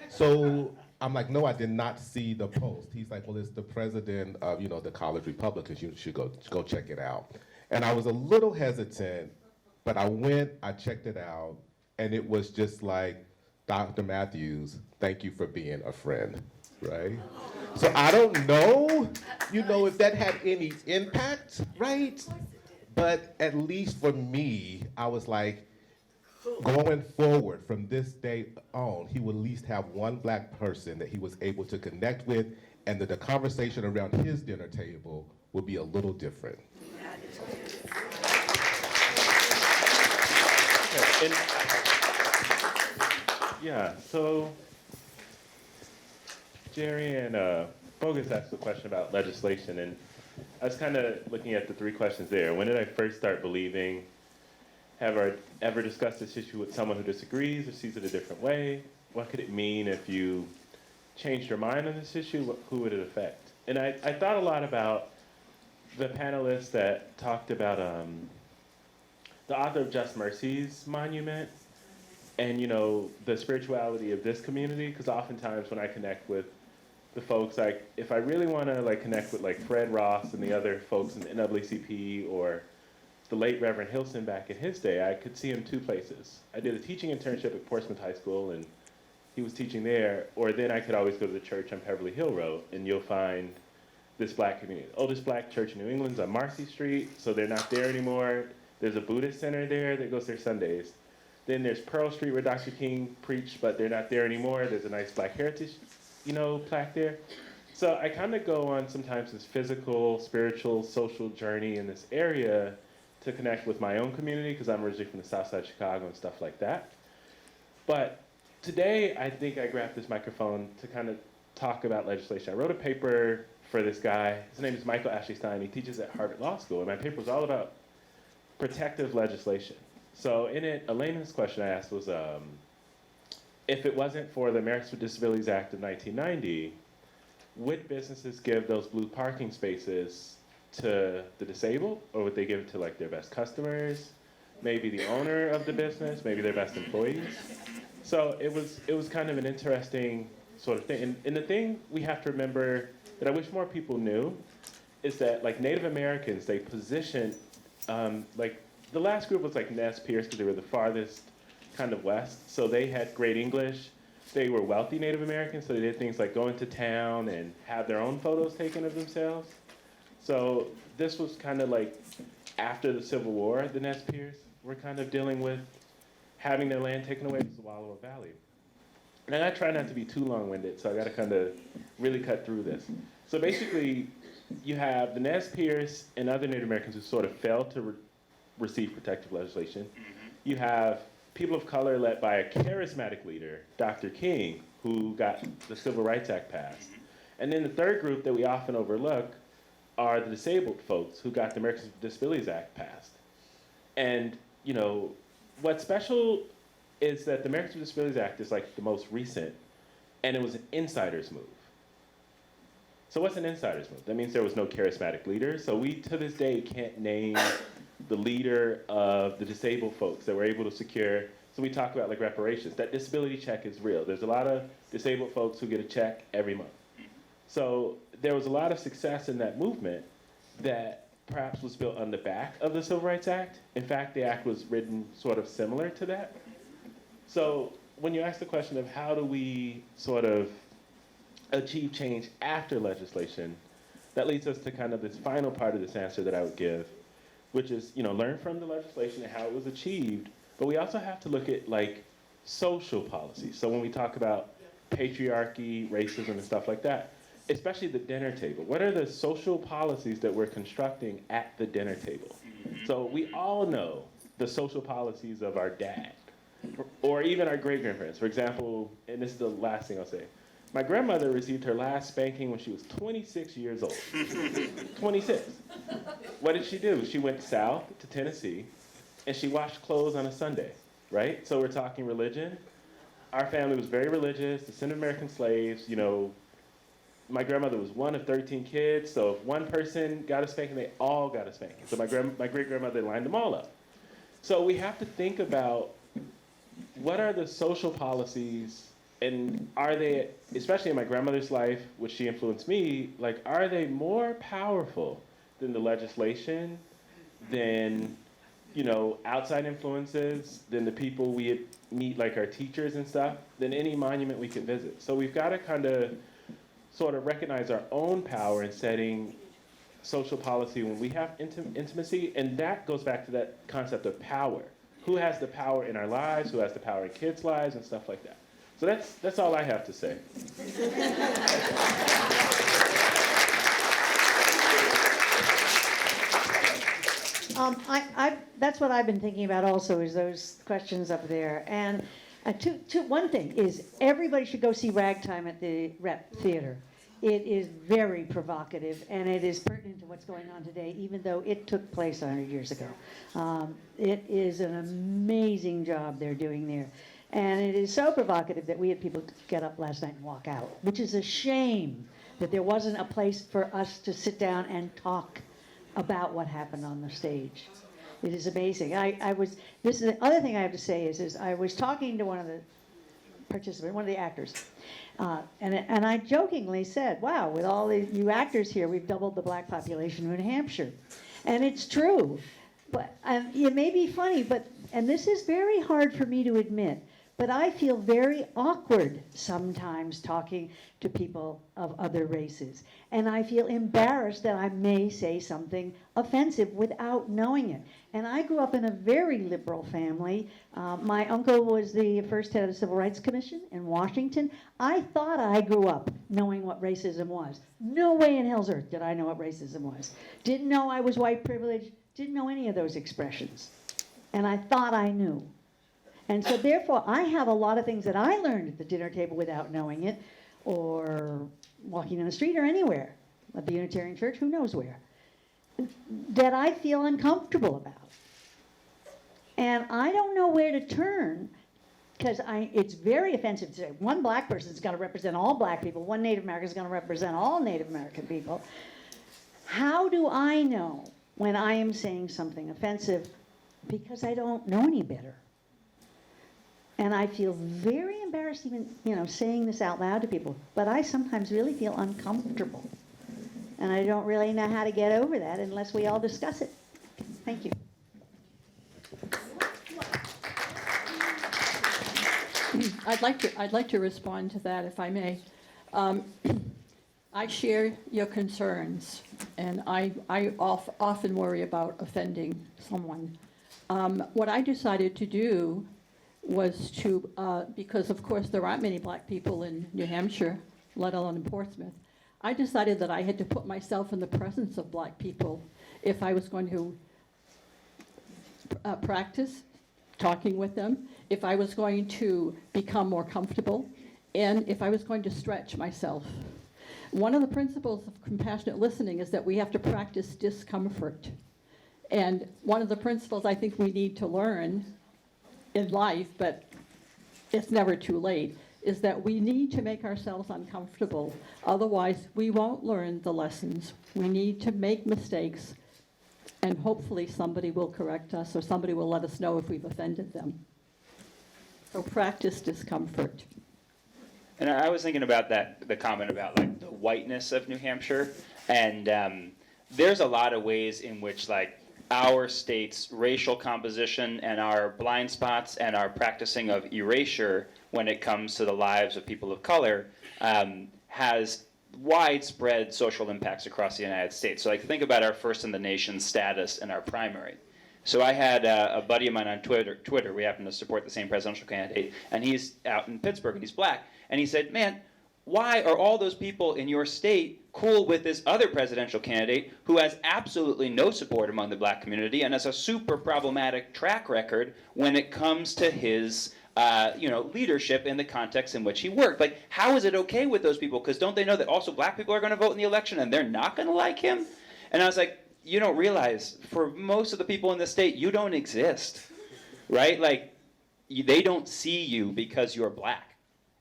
So I'm like, no, I did not see the post. He's like, well, it's the president of, the College Republicans. You should go check it out. And I was a little hesitant, but I went, I checked it out, and it was just like, Dr. Matthews, thank you for being a friend, right? So I don't know, if that had any impact, right? But at least for me, I was like, going forward from this day on, he would at least have one Black person that he was able to connect with, and that the conversation around his dinner table would be a little different. And, yeah, so Jerry and Bogus asked a question about legislation, and I was kind of looking at the three questions there. When did I first start believing? Have I ever discussed this issue with someone who disagrees or sees it a different way? What could it mean if you changed your mind on this issue? Who would it affect? And I thought a lot about the panelists that talked about the author of Just Mercy's monument and, the spirituality of this community, because oftentimes when I connect with the folks, like, if I really want to, connect with, Fred Ross and the other folks in the NAACP or the late Reverend Hilson back in his day, I could see him two places. I did a teaching internship at Portsmouth High School, and he was teaching there, or then I could always go to the church on Beverly Hill Road, and you'll find this Black community. The oldest Black church in New England's on Marcy Street, so they're not there anymore. There's a Buddhist center there that goes there Sundays. Then there's Pearl Street where Dr. King preached, but they're not there anymore. There's a nice Black heritage, plaque there. So I kind of go on sometimes this physical, spiritual, social journey in this area to connect with my own community, because I'm originally from the South Side of Chicago and stuff like that. But today, I think I grabbed this microphone to kind of talk about legislation. I wrote a paper for this guy. His name is Michael Ashley Stein. He teaches at Harvard Law School, and my paper was all about protective legislation. So in it, a layman's question I asked was, if it wasn't for the Americans with Disabilities Act of 1990, would businesses give those blue parking spaces to the disabled, or would they give it to their best customers, maybe the owner of the business, maybe their best employees? So it was kind of an interesting sort of thing. And the thing we have to remember that I wish more people knew is that Native Americans, they position, the last group was Nez Perce because they were the farthest kind of west. So they had great English. They were wealthy Native Americans, so they did things like go into town and have their own photos taken of themselves. So this was kind of after the Civil War, the Nez Perce were kind of dealing with having their land taken away as the Wallowa Valley. And I try not to be too long-winded, so I got to kind of really cut through this. So basically, you have the Nez Perce and other Native Americans who sort of failed to receive protective legislation. You have people of color led by a charismatic leader, Dr. King, who got the Civil Rights Act passed. And then the third group that we often overlook are the disabled folks who got the Americans with Disabilities Act passed. And, what's special is that the Americans with Disabilities Act is the most recent, and it was an insider's move. So what's an insider's move? That means there was no charismatic leader. So we, to this day, can't name the leader of the disabled folks that were able to secure So we talk about like reparations. That disability check is real. There's a lot of disabled folks who get a check every month. So there was a lot of success in that movement that perhaps was built on the back of the Civil Rights Act. In fact, the act was written sort of similar to that. So when you ask the question of how do we sort of achieve change after legislation, that leads us to kind of this final part of this answer that I would give, which is, learn from the legislation and how it was achieved, but we also have to look at like social policy. So when we talk about patriarchy, racism, and stuff like that, especially the dinner table, what are the social policies that we're constructing at the dinner table? So we all know the social policies of our dad, or even our great-grandparents. For example, and this is the last thing I'll say, my grandmother received her last spanking when she was 26 years old. 26. What did she do? She went south to Tennessee, and she washed clothes on a Sunday, right? So we're talking religion. Our family was very religious, descendant of American slaves. My grandmother was one of 13 kids, so if one person got a spanking, they all got a spanking. So my great-grandmother lined them all up. So we have to think about what are the social policies, and are they, especially in my grandmother's life, which she influenced me, like, are they more powerful than the legislation, than, outside influences, than the people we meet, like our teachers and stuff, than any monument we could visit? So we've got to kind of sort of recognize our own power in setting social policy when we have intimacy, and that goes back to that concept of power. Who has the power in our lives, who has the power in kids' lives, and stuff like that. So that's all I have to say. That's what I've been thinking about also, is those questions up there. And one thing is, everybody should go see Ragtime at the Rep Theater. It is very provocative, and it is pertinent to what's going on today, even though it took place 100 years ago. It is an amazing job they're doing there. And it is so provocative that we had people get up last night and walk out, which is a shame that there wasn't a place for us to sit down and talk about what happened on the stage. It is amazing. This is the other thing I have to say is I was talking to one of the participants, one of the actors, and I jokingly said, wow, with all the you actors here, we've doubled the black population in New Hampshire. And it's true. But it may be funny, and this is very hard for me to admit, but I feel very awkward sometimes talking to people of other races. And I feel embarrassed that I may say something offensive without knowing it. And I grew up in a very liberal family. My uncle was the first head of the Civil Rights Commission in Washington. I thought I grew up knowing what racism was. No way in hell's earth did I know what racism was. Didn't know I was white privileged, didn't know any of those expressions. And I thought I knew. And so therefore, I have a lot of things that I learned at the dinner table without knowing it, or walking in the street or anywhere, at the Unitarian Church, who knows where, that I feel uncomfortable about. And I don't know where to turn, because it's very offensive to say one black person's got to represent all black people, one Native American's going to represent all Native American people. How do I know when I am saying something offensive? Because I don't know any better. And I feel very embarrassed even, saying this out loud to people. But I sometimes really feel uncomfortable. And I don't really know how to get over that unless we all discuss it. Thank you. I'd like to respond to that, if I may. I share your concerns, and I often worry about offending someone. What I decided to do was to, because of course there aren't many black people in New Hampshire, let alone in Portsmouth, I decided that I had to put myself in the presence of black people if I was going to practice talking with them, if I was going to become more comfortable, and if I was going to stretch myself. One of the principles of compassionate listening is that we have to practice discomfort. And one of the principles I think we need to learn in life, but it's never too late, is that we need to make ourselves uncomfortable. Otherwise, we won't learn the lessons. We need to make mistakes, and hopefully somebody will correct us or somebody will let us know if we've offended them. So practice discomfort. And I was thinking about that, the comment about like the whiteness of New Hampshire, and there's a lot of ways in which like our state's racial composition and our blind spots and our practicing of erasure when it comes to the lives of people of color has widespread social impacts across the United States. So like think about our first in the nation status in our primary. So I had a buddy of mine on Twitter, we happen to support the same presidential candidate, and he's out in Pittsburgh and he's black. And he said, man, why are all those people in your state cool with this other presidential candidate who has absolutely no support among the black community and has a super problematic track record when it comes to his leadership in the context in which he worked? Like, how is it okay with those people? Because don't they know that also black people are going to vote in the election and they're not going to like him? And I was like, you don't realize, for most of the people in the state, you don't exist, right? Like, they don't see you because you're black.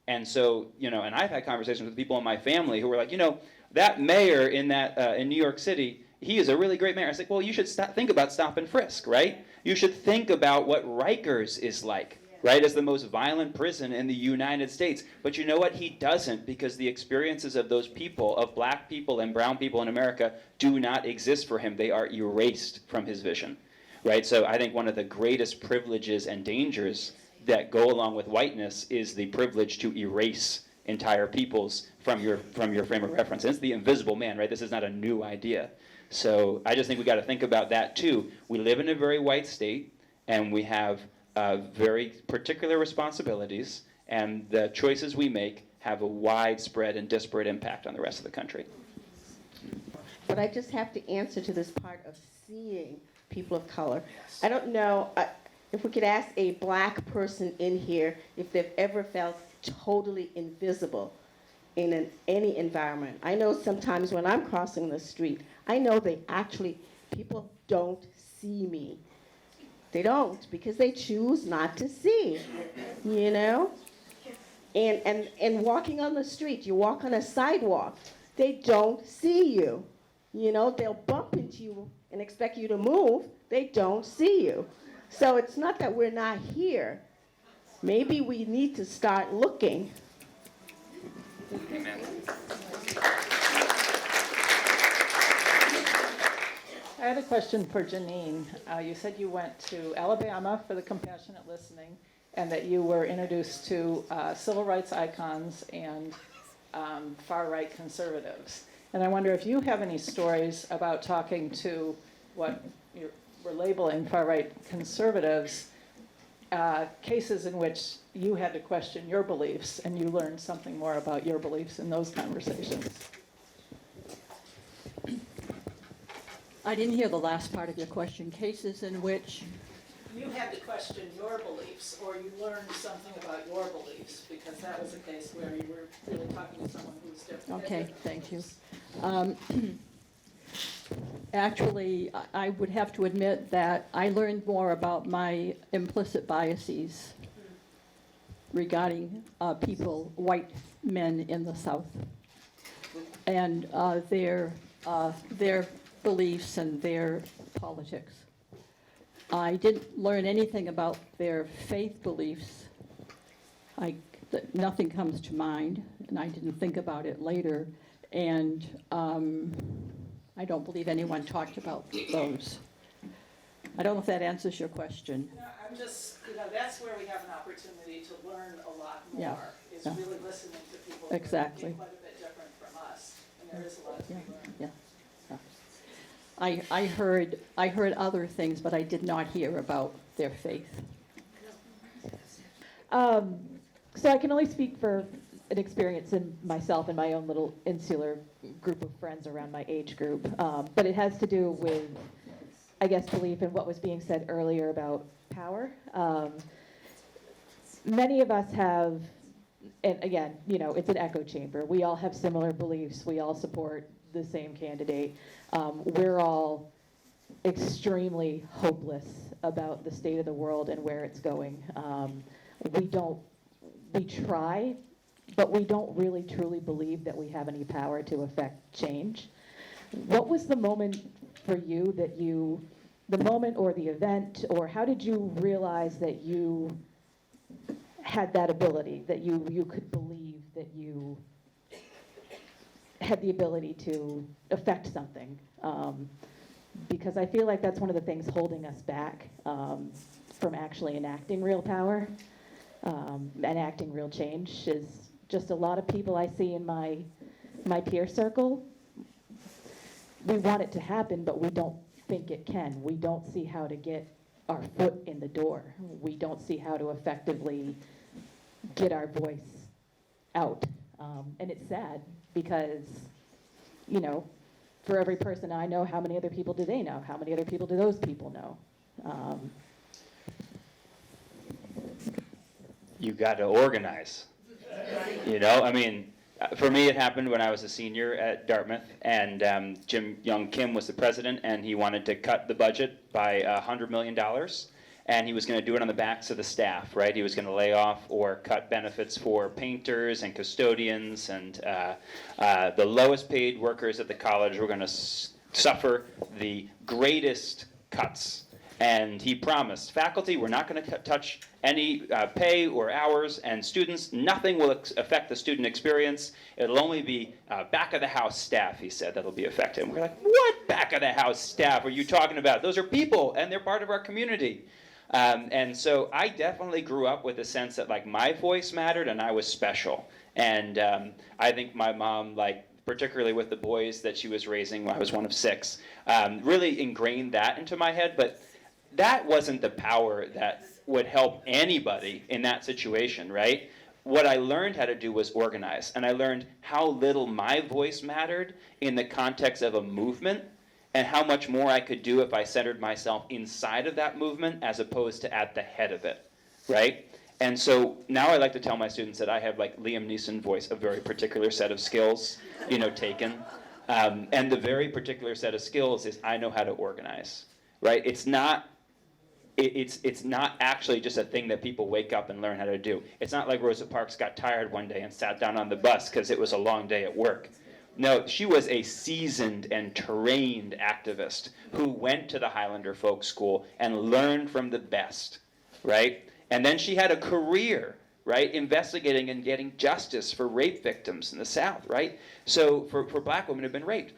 And so, and I've had conversations with people in my family who were like, that mayor in New York City, he is a really great mayor. I was like, well, you should think about stop and frisk, right? You should think about what Rikers is like, right, as the most violent prison in the United States. But you know what? He doesn't, because the experiences of those people, of black people and brown people in America, do not exist for him. They are erased from his vision, right? So I think one of the greatest privileges and dangers that go along with whiteness is the privilege to erase entire peoples from your frame of reference. And it's the invisible man, right? This is not a new idea. So I just think we got to think about that too. We live in a very white state, and we have very particular responsibilities, and the choices we make have a widespread and disparate impact on the rest of the country. But I just have to answer to this part of seeing people of color. I don't know if we could ask a black person in here if they've ever felt totally invisible in any environment. I know sometimes when I'm crossing the street, I know people don't see me. They don't, because they choose not to see, And walking on the street, you walk on a sidewalk, they don't see you. They'll bump into you and expect you to move. They don't see you. So it's not that we're not here. Maybe we need to start looking. Amen. I had a question for Janine. You said you went to Alabama for the compassionate listening, and that you were introduced to civil rights icons and far-right conservatives. And I wonder if you have any stories about talking to what we're labeling far-right conservatives, cases in which you had to question your beliefs and you learned something more about your beliefs in those conversations. I didn't hear the last part of your question. Cases in which? You had to question your beliefs, or you learned something about your beliefs, because that was a case where you were really talking to someone who was different. Okay, thank you. Actually, I would have to admit that I learned more about my implicit biases regarding people, white men in the South, and their beliefs and their politics. I didn't learn anything about their faith beliefs. Nothing comes to mind, and I didn't think about it later. And I don't believe anyone talked about those. I don't know if that answers your question. I'm just, that's where we have an opportunity to learn a lot more, Yeah, is yeah. really listening to people who are Exactly. quite a bit different from us, and there is a lot to Yeah, be learned. yeah. I heard other things, but I did not hear about their faith. So I can only speak for an experience in myself and my own little insular group of friends around my age group. But it has to do with, I guess, belief in what was being said earlier about power. Many of us have, and again, it's an echo chamber. We all have similar beliefs. We all support the same candidate. We're all extremely hopeless about the state of the world and where it's going. We try, but we don't really truly believe that we have any power to affect change. What was the moment for you the moment or the event, or how did you realize that you had that ability, that you could believe that you had the ability to affect something. Because I feel like that's one of the things holding us back from actually enacting real power, enacting real change, is just a lot of people I see in my peer circle. We want it to happen, but we don't think it can. We don't see how to get our foot in the door. We don't see how to effectively get our voice out. And it's sad because, you know, for every person I know, how many other people do they know? How many other people do those people know? You got to organize. You know, I mean, for me, it happened when I was a senior at Dartmouth, and Jim Young Kim was the president, and he wanted to cut the budget by $100 million, and he was going to do it on the backs of the staff, right? He was going to lay off or cut benefits for painters and custodians, and the lowest paid workers at the college were going to suffer the greatest cuts. And he promised faculty, we're not going to touch any pay or hours, and students, nothing will affect the student experience. It'll only be back of the house staff, he said, that'll be affected. And we're like, what back of the house staff are you talking about? Those are people, and they're part of our community. And so I definitely grew up with a sense that like my voice mattered and I was special. And I think my mom, like particularly with the boys that she was raising when I was one of 6, really ingrained that into my head. But that wasn't the power that would help anybody in that situation, right? What I learned how to do was organize, and I learned how little my voice mattered in the context of a movement, and how much more I could do if I centered myself inside of that movement as opposed to at the head of it, right? And so now I like to tell my students that I have, like Liam Neeson voice, a very particular set of skills, you know, taken. And the very particular set of skills is I know how to organize, right? It's not actually just a thing that people wake up and learn how to do. It's not like Rosa Parks got tired one day and sat down on the bus because it was a long day at work. No, she was a seasoned and trained activist who went to the Highlander Folk School and learned from the best, right? And then she had a career, right, investigating and getting justice for rape victims in the South, right? So for black women who've been raped.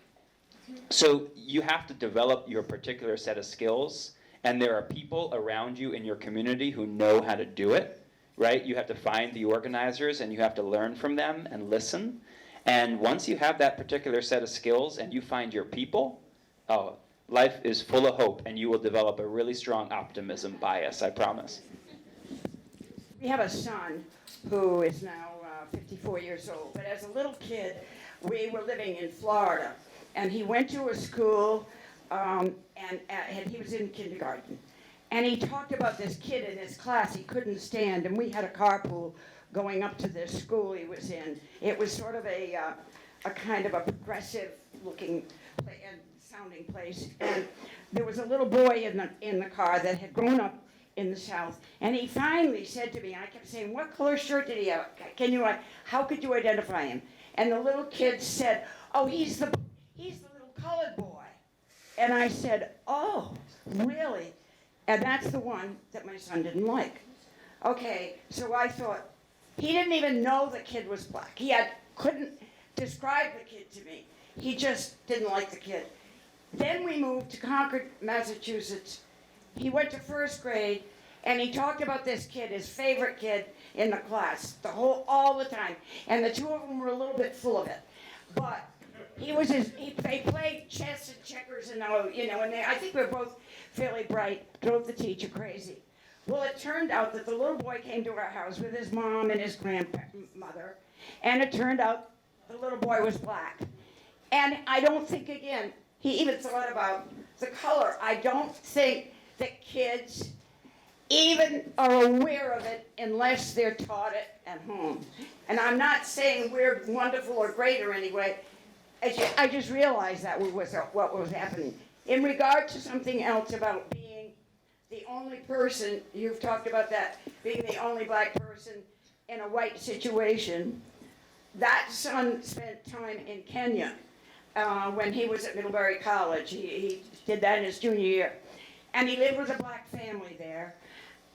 So you have to develop your particular set of skills, and there are people around you in your community who know how to do it, right? You have to find the organizers, and you have to learn from them and listen. And once you have that particular set of skills and you find your people, oh, life is full of hope, and you will develop a really strong optimism bias, I promise. We have a son who is now 54 years old, but as a little kid, we were living in Florida, and he went to a school, and he was in kindergarten, and he talked about this kid in his class he couldn't stand, and we had a carpool going up to this school he was in. It was sort of a kind of a progressive-looking and sounding place, and there was a little boy in the car that had grown up in the South, and he finally said to me, I kept saying, what color shirt did he have? How could you identify him? And the little kid said, oh, he's the little colored boy. And I said, oh, really? And that's the one that my son didn't like. Okay, so I thought, he didn't even know the kid was black. Couldn't describe the kid to me. He just didn't like the kid. Then we moved to Concord, Massachusetts. He went to first grade, and he talked about this kid, his favorite kid in the class, all the time. And the two of them were a little bit full of it. But they played chess and checkers, and I think we were both fairly bright, drove the teacher crazy. Well, it turned out that the little boy came to our house with his mom and his grandmother, and it turned out the little boy was black. And I don't think, again, he even thought about the color. I don't think that kids even are aware of it unless they're taught it at home. And I'm not saying we're wonderful or great or anyway. I just realized that was what was happening. In regard to something else about being the only person, you've talked about that, being the only black person in a white situation. That son spent time in Kenya when he was at Middlebury College. He did that in his junior year. And he lived with a black family there,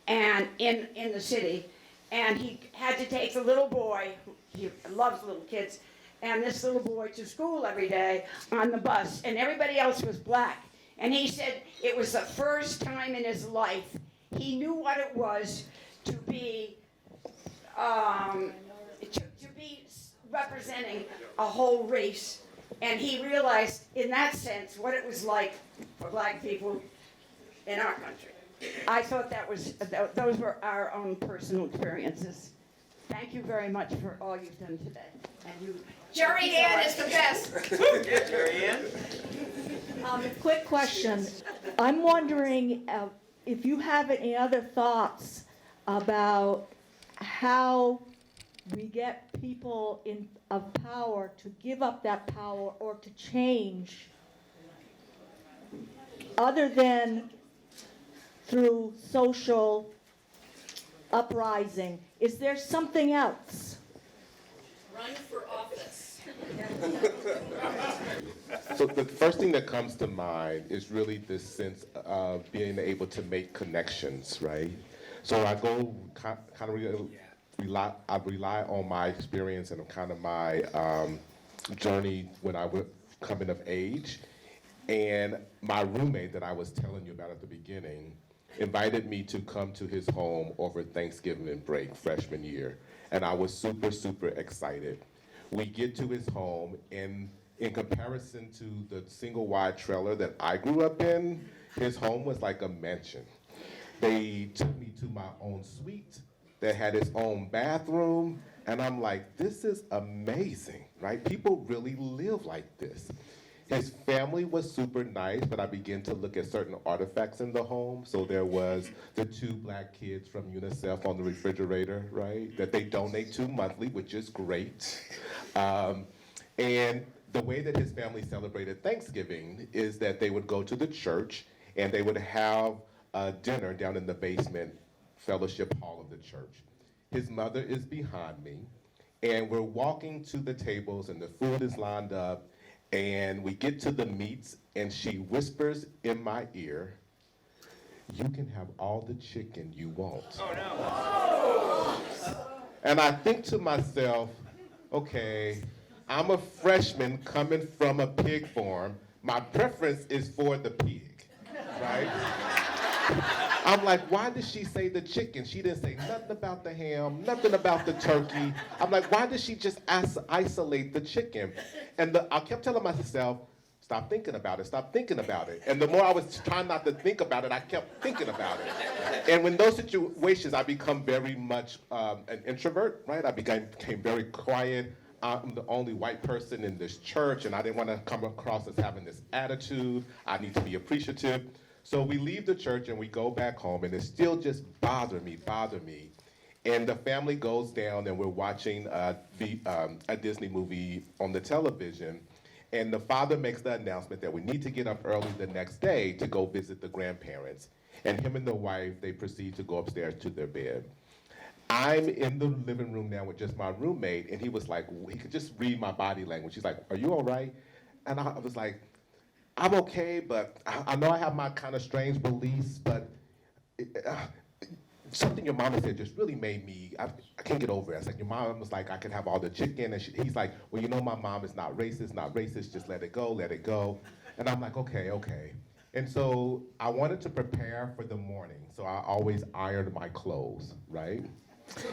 and in the city. and he had to take the little boy, he loves little kids, and this little boy to school every day on the bus, and everybody else was black. And he said it was the first time in his life he knew what it was to be to be representing a whole race, and he realized in that sense what it was like for black people in our country. I thought those were our own personal experiences. Thank you very much for all you've done today. And you, Jerry Ann is the best. Jerry Ann? Quick question. I'm wondering if you have any other thoughts about how we get people of power to give up that power or to change other than through social uprising. Is there something else? Run for office. So the first thing that comes to mind is really this sense of being able to make connections, right? So I go kind of rely on my experience and kind of my journey when I was coming of age. And my roommate that I was telling you about at the beginning invited me to come to his home over Thanksgiving break, freshman year. And I was super, super excited. We get to his home, and in comparison to the single wide trailer that I grew up in, his home was like a mansion. They took me to my own suite that had its own bathroom, and I'm like, this is amazing, right? People really live like this. His family was super nice, but I began to look at certain artifacts in the home. So there was the 2 black kids from UNICEF on the refrigerator, right? That they donate to monthly, which is great. And the way that his family celebrated Thanksgiving is that they would go to the church and they would have a dinner down in the basement fellowship hall of the church. His mother is behind me, and we're walking to the tables and the food is lined up, and we get to the meats, and she whispers in my ear, "You can have all the chicken you want." Oh, no. And I think to myself, okay, I'm a freshman coming from a pig farm. My preference is for the pig, right? I'm like, why did she say the chicken? She didn't say nothing about the ham, nothing about the turkey. I'm like, why did she just isolate the chicken? And I kept telling myself, stop thinking about it, stop thinking about it. And the more I was trying not to think about it, I kept thinking about it. And when those situations, I become very much an introvert, right? I became very quiet. I'm the only white person in this church, and I didn't want to come across as having this attitude. I need to be appreciative. So we leave the church and we go back home, and it still just bothered me. And the family goes down, and we're watching a Disney movie on the television. And the father makes the announcement that we need to get up early the next day to go visit the grandparents. And him and the wife, they proceed to go upstairs to their bed. I'm in the living room now with just my roommate, and he was like, he could just read my body language. He's like, "Are you all right?" And I was like, "I'm okay, but I know I have my kind of strange beliefs, but something your mama said just really made me, I can't get over it." It's like, your mom was like, I could have all the chicken, and he's like, "Well, you know my mom is not racist, just let it go. And I'm like, okay. And so I wanted to prepare for the morning, so I always ironed my clothes, right?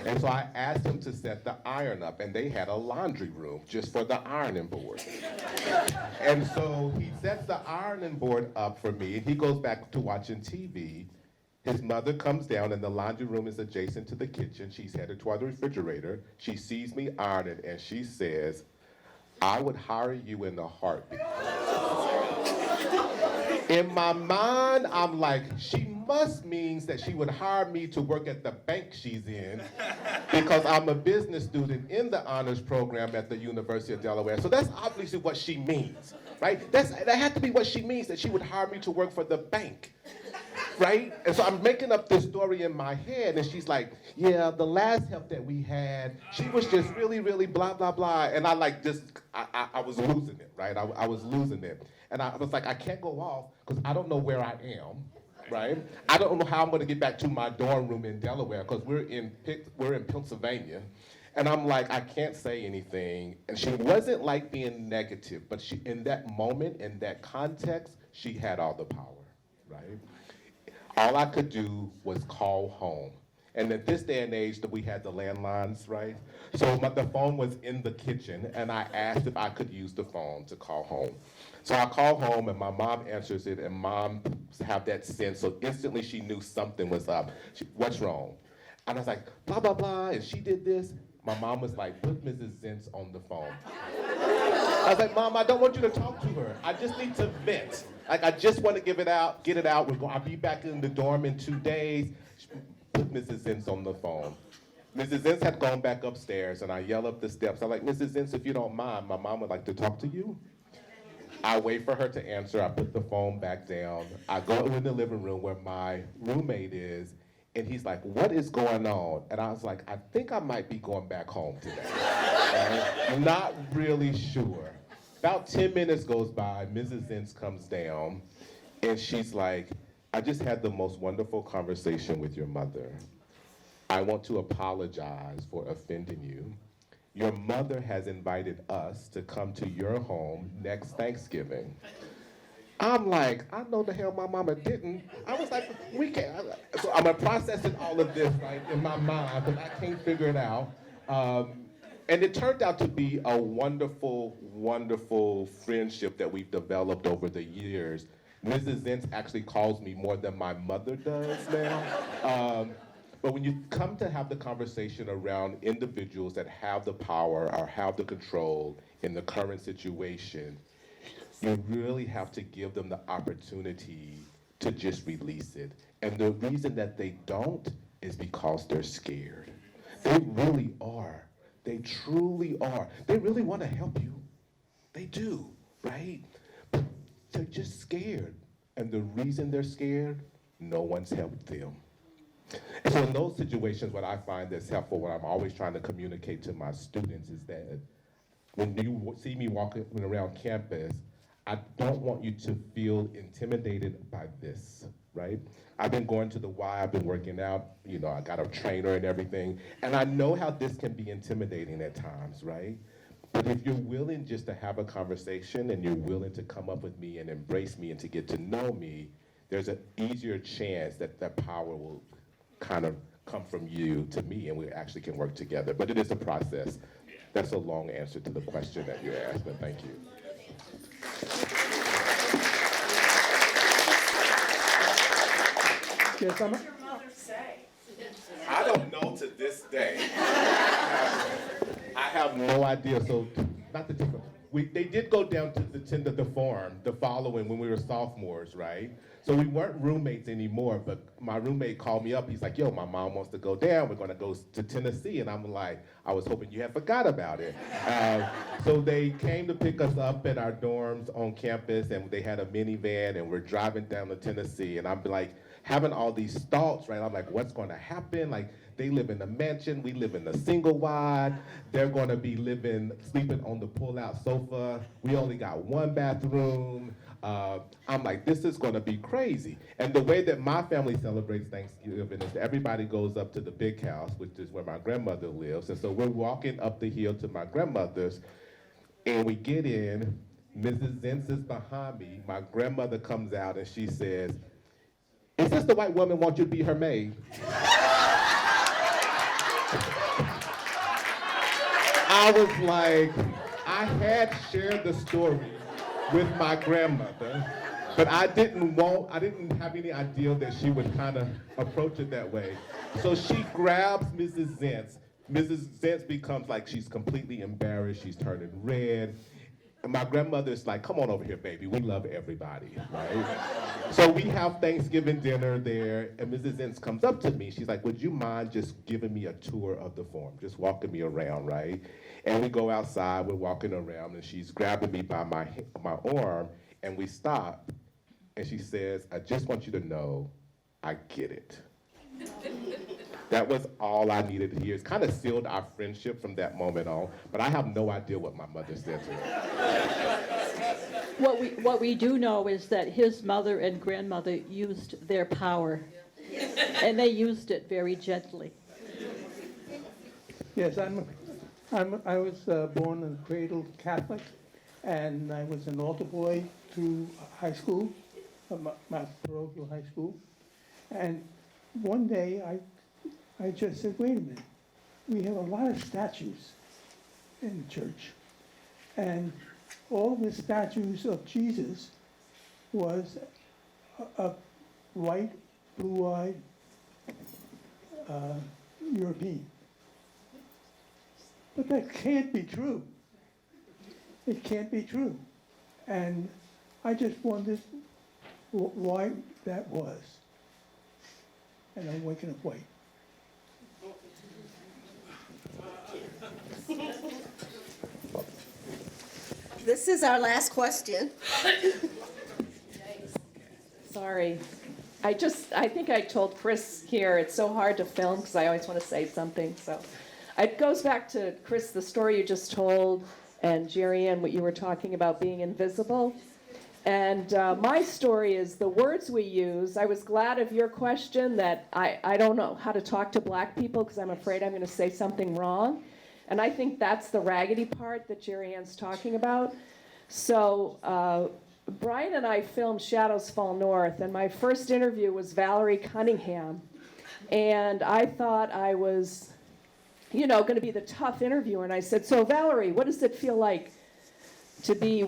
And so I asked him to set the iron up, and they had a laundry room just for the ironing board. And so he sets the ironing board up for me, and he goes back to watching TV. His mother comes down, and the laundry room is adjacent to the kitchen. She's headed toward the refrigerator. She sees me ironing, and she says, "I would hire you in a heartbeat." In my mind, I'm like, she must means that she would hire me to work at the bank she's in, because I'm a business student in the honors program at the University of Delaware. So that's obviously what she means, right? That had to be what she means, that she would hire me to work for the bank, right? And so I'm making up this story in my head, and she's like, "Yeah, the last help that we had, she was just really, really blah, blah, blah." And I was losing it, right? I was losing it. And I was like, I can't go off because I don't know where I am. right? I don't know how I'm gonna get back to my dorm room in Delaware, because we're in Pennsylvania. And I'm like, I can't say anything. And she wasn't like being negative, but she, in that moment, in that context, she had all the power, right? All I could do was call home. And at this day and age that we had the landlines, right? So the phone was in the kitchen, and I asked if I could use the phone to call home. So I call home, and my mom answers it, and mom have that sense, so instantly she knew something was up. What's wrong? And I was like, blah, blah, blah, and she did this. My mom was like, put Mrs. Zentz on the phone. I was like, Mom, I don't want you to talk to her. I just need to vent. Like, I just want to get it out. I'll be back in the dorm in 2 days. Put Mrs. Zentz on the phone. Mrs. Zentz had gone back upstairs, and I yell up the steps. I'm like, Mrs. Zentz, if you don't mind, my mom would like to talk to you. I wait for her to answer. I put the phone back down. I go in the living room where my roommate is, and he's like, what is going on? And I was like, I think I might be going back home today. Right? I'm not really sure. About 10 minutes goes by, Mrs. Zentz comes down, and she's like, I just had the most wonderful conversation with your mother. I want to apologize for offending you. Your mother has invited us to come to your home next Thanksgiving. I'm like, I know the hell my mama didn't. I was like, we can't. So I'm processing all of this, right, in my mind, but I can't figure it out. And it turned out to be a wonderful, wonderful friendship that we've developed over the years. Mrs. Zentz actually calls me more than my mother does now. But when you come to have the conversation around individuals that have the power or have the control in the current situation, you really have to give them the opportunity to just release it. And the reason that they don't is because they're scared. They really are. They truly are. They really want to help you. They do, right? But they're just scared. And the reason they're scared, no one's helped them. And so in those situations, what I find that's helpful, what I'm always trying to communicate to my students is that when you see me walking around campus, I don't want you to feel intimidated by this, right? I've been going to the Y, I've been working out, you know, I got a trainer and everything, and I know how this can be intimidating at times, right? But if you're willing just to have a conversation and you're willing to come up with me and embrace me and to get to know me, there's an easier chance that that power will kind of come from you to me and we actually can work together. But it is a process. That's a long answer to the question that you asked, but thank you. Yes, What did your mother say? I don't know to this day. I have no idea. So, not the different. They did go down to the farm the following when we were sophomores, right? So we weren't roommates anymore, but my roommate called me up. He's like, yo, my mom wants to go down. We're going to go to Tennessee. And I'm like, I was hoping you had forgot about it. So they came to pick us up at our dorms on campus, and they had a minivan, and we're driving down to Tennessee. And I'm like, having all these thoughts, right? I'm like, what's going to happen? Like, they live in a mansion, we live in a single wide. They're going to be sleeping on the pull-out sofa. We only got one bathroom. I'm like, this is going to be crazy. And the way that my family celebrates Thanksgiving is that everybody goes up to the big house, which is where my grandmother lives. And so we're walking up the hill to my grandmother's, and we get in. Mrs. Zentz is behind me. My grandmother comes out and she says, is this the white woman want you to be her maid? I was like, I had shared the story with my grandmother, but I didn't have any idea that she would kind of approach it that way. So she grabs Mrs. Zentz. Mrs. Zentz becomes like, she's completely embarrassed, she's turning red. And my grandmother's like, come on over here, baby, we love everybody, right? So we have Thanksgiving dinner there, and Mrs. Zentz comes up to me. She's like, would you mind just giving me a tour of the farm, just walking me around, right? And we go outside, we're walking around, and she's grabbing me by my arm, and we stop, and she says, I just want you to know, I get it. That was all I needed to hear. It's kind of sealed our friendship from that moment on, but I have no idea what my mother said to her. What we do know is that his mother and grandmother used their power, and they used it very gently. Yes, I was born and cradled Catholic, and I was an altar boy through high school, my parochial high school. And one day I just said, wait a minute, we have a lot of statues in the church. And all the statues of Jesus was a white, blue-eyed European. But that can't be true. It can't be true. And I just wondered why that was. And I'm waking up white. This is our last question. Sorry. I think I told Chris here, it's so hard to film because I always want to say something. So it goes back to, Chris, the story you just told, and Jerry Ann, what you were talking about being invisible. And my story is the words we use. I was glad of your question that I don't know how to talk to black people because I'm afraid I'm going to say something wrong. And I think that's the raggedy part that Jerry Ann's talking about. So Brian and I filmed Shadows Fall North, and my first interview was Valerie Cunningham. And I thought I was, going to be the tough interviewer. And I said, so Valerie, what does it feel like to be,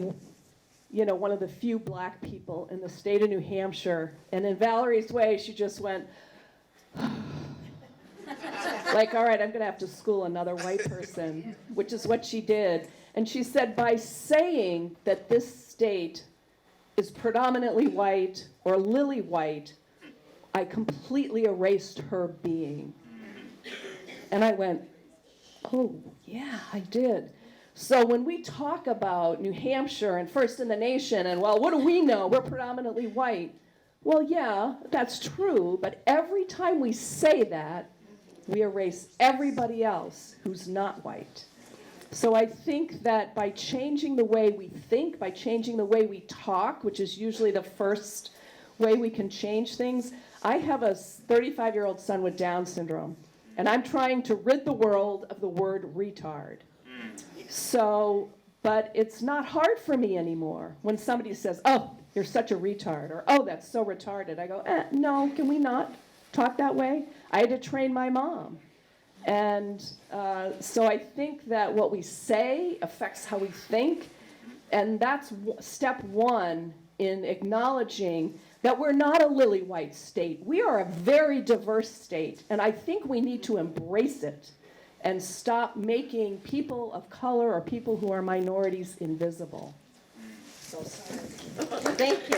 one of the few black people in the state of New Hampshire? And in Valerie's way, she just went, like, all right, I'm going to have to school another white person, which is what she did. And she said, by saying that this state is predominantly white or lily white, I completely erased her being. And I went, oh, yeah, I did. So when we talk about New Hampshire and first in the nation, and well, what do we know? We're predominantly white. Well, yeah, that's true, but every time we say that, we erase everybody else who's not white. So I think that by changing the way we think, by changing the way we talk, which is usually the first way we can change things. I have a 35-year-old son with Down syndrome, and I'm trying to rid the world of the word retard. So, but it's not hard for me anymore when somebody says, oh, you're such a retard, or oh, that's so retarded. I go, no, can we not talk that way? I had to train my mom. And so I think that what we say affects how we think, and that's step one in acknowledging that we're not a lily white state. We are a very diverse state, and I think we need to embrace it and stop making people of color or people who are minorities invisible. So sorry. Thank you.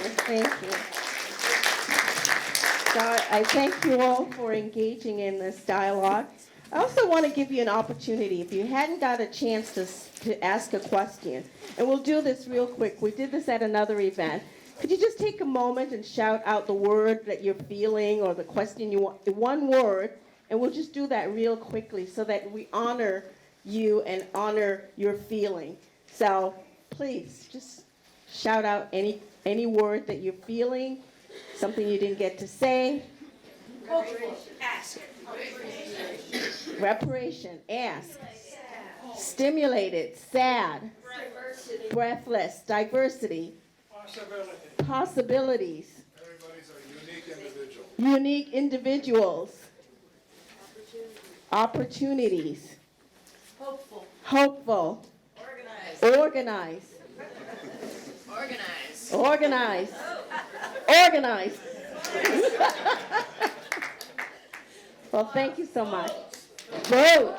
So I thank you all for engaging in this dialogue. I also want to give you an opportunity, if you hadn't got a chance to ask a question, and we'll do this real quick. We did this at another event. Could you just take a moment and shout out the word that you're feeling or the question you want, one word, and we'll just do that real quickly so that we honor you and honor your feeling. So please, just shout out any word that you're feeling, something you didn't get to say. Ask. Reparation, ask. Stimulated, sad. Breathless, diversity. Possibilities. Everybody's a unique individual. Unique individuals. Opportunities. Hopeful. Organize. Well, thank you so much. Vote.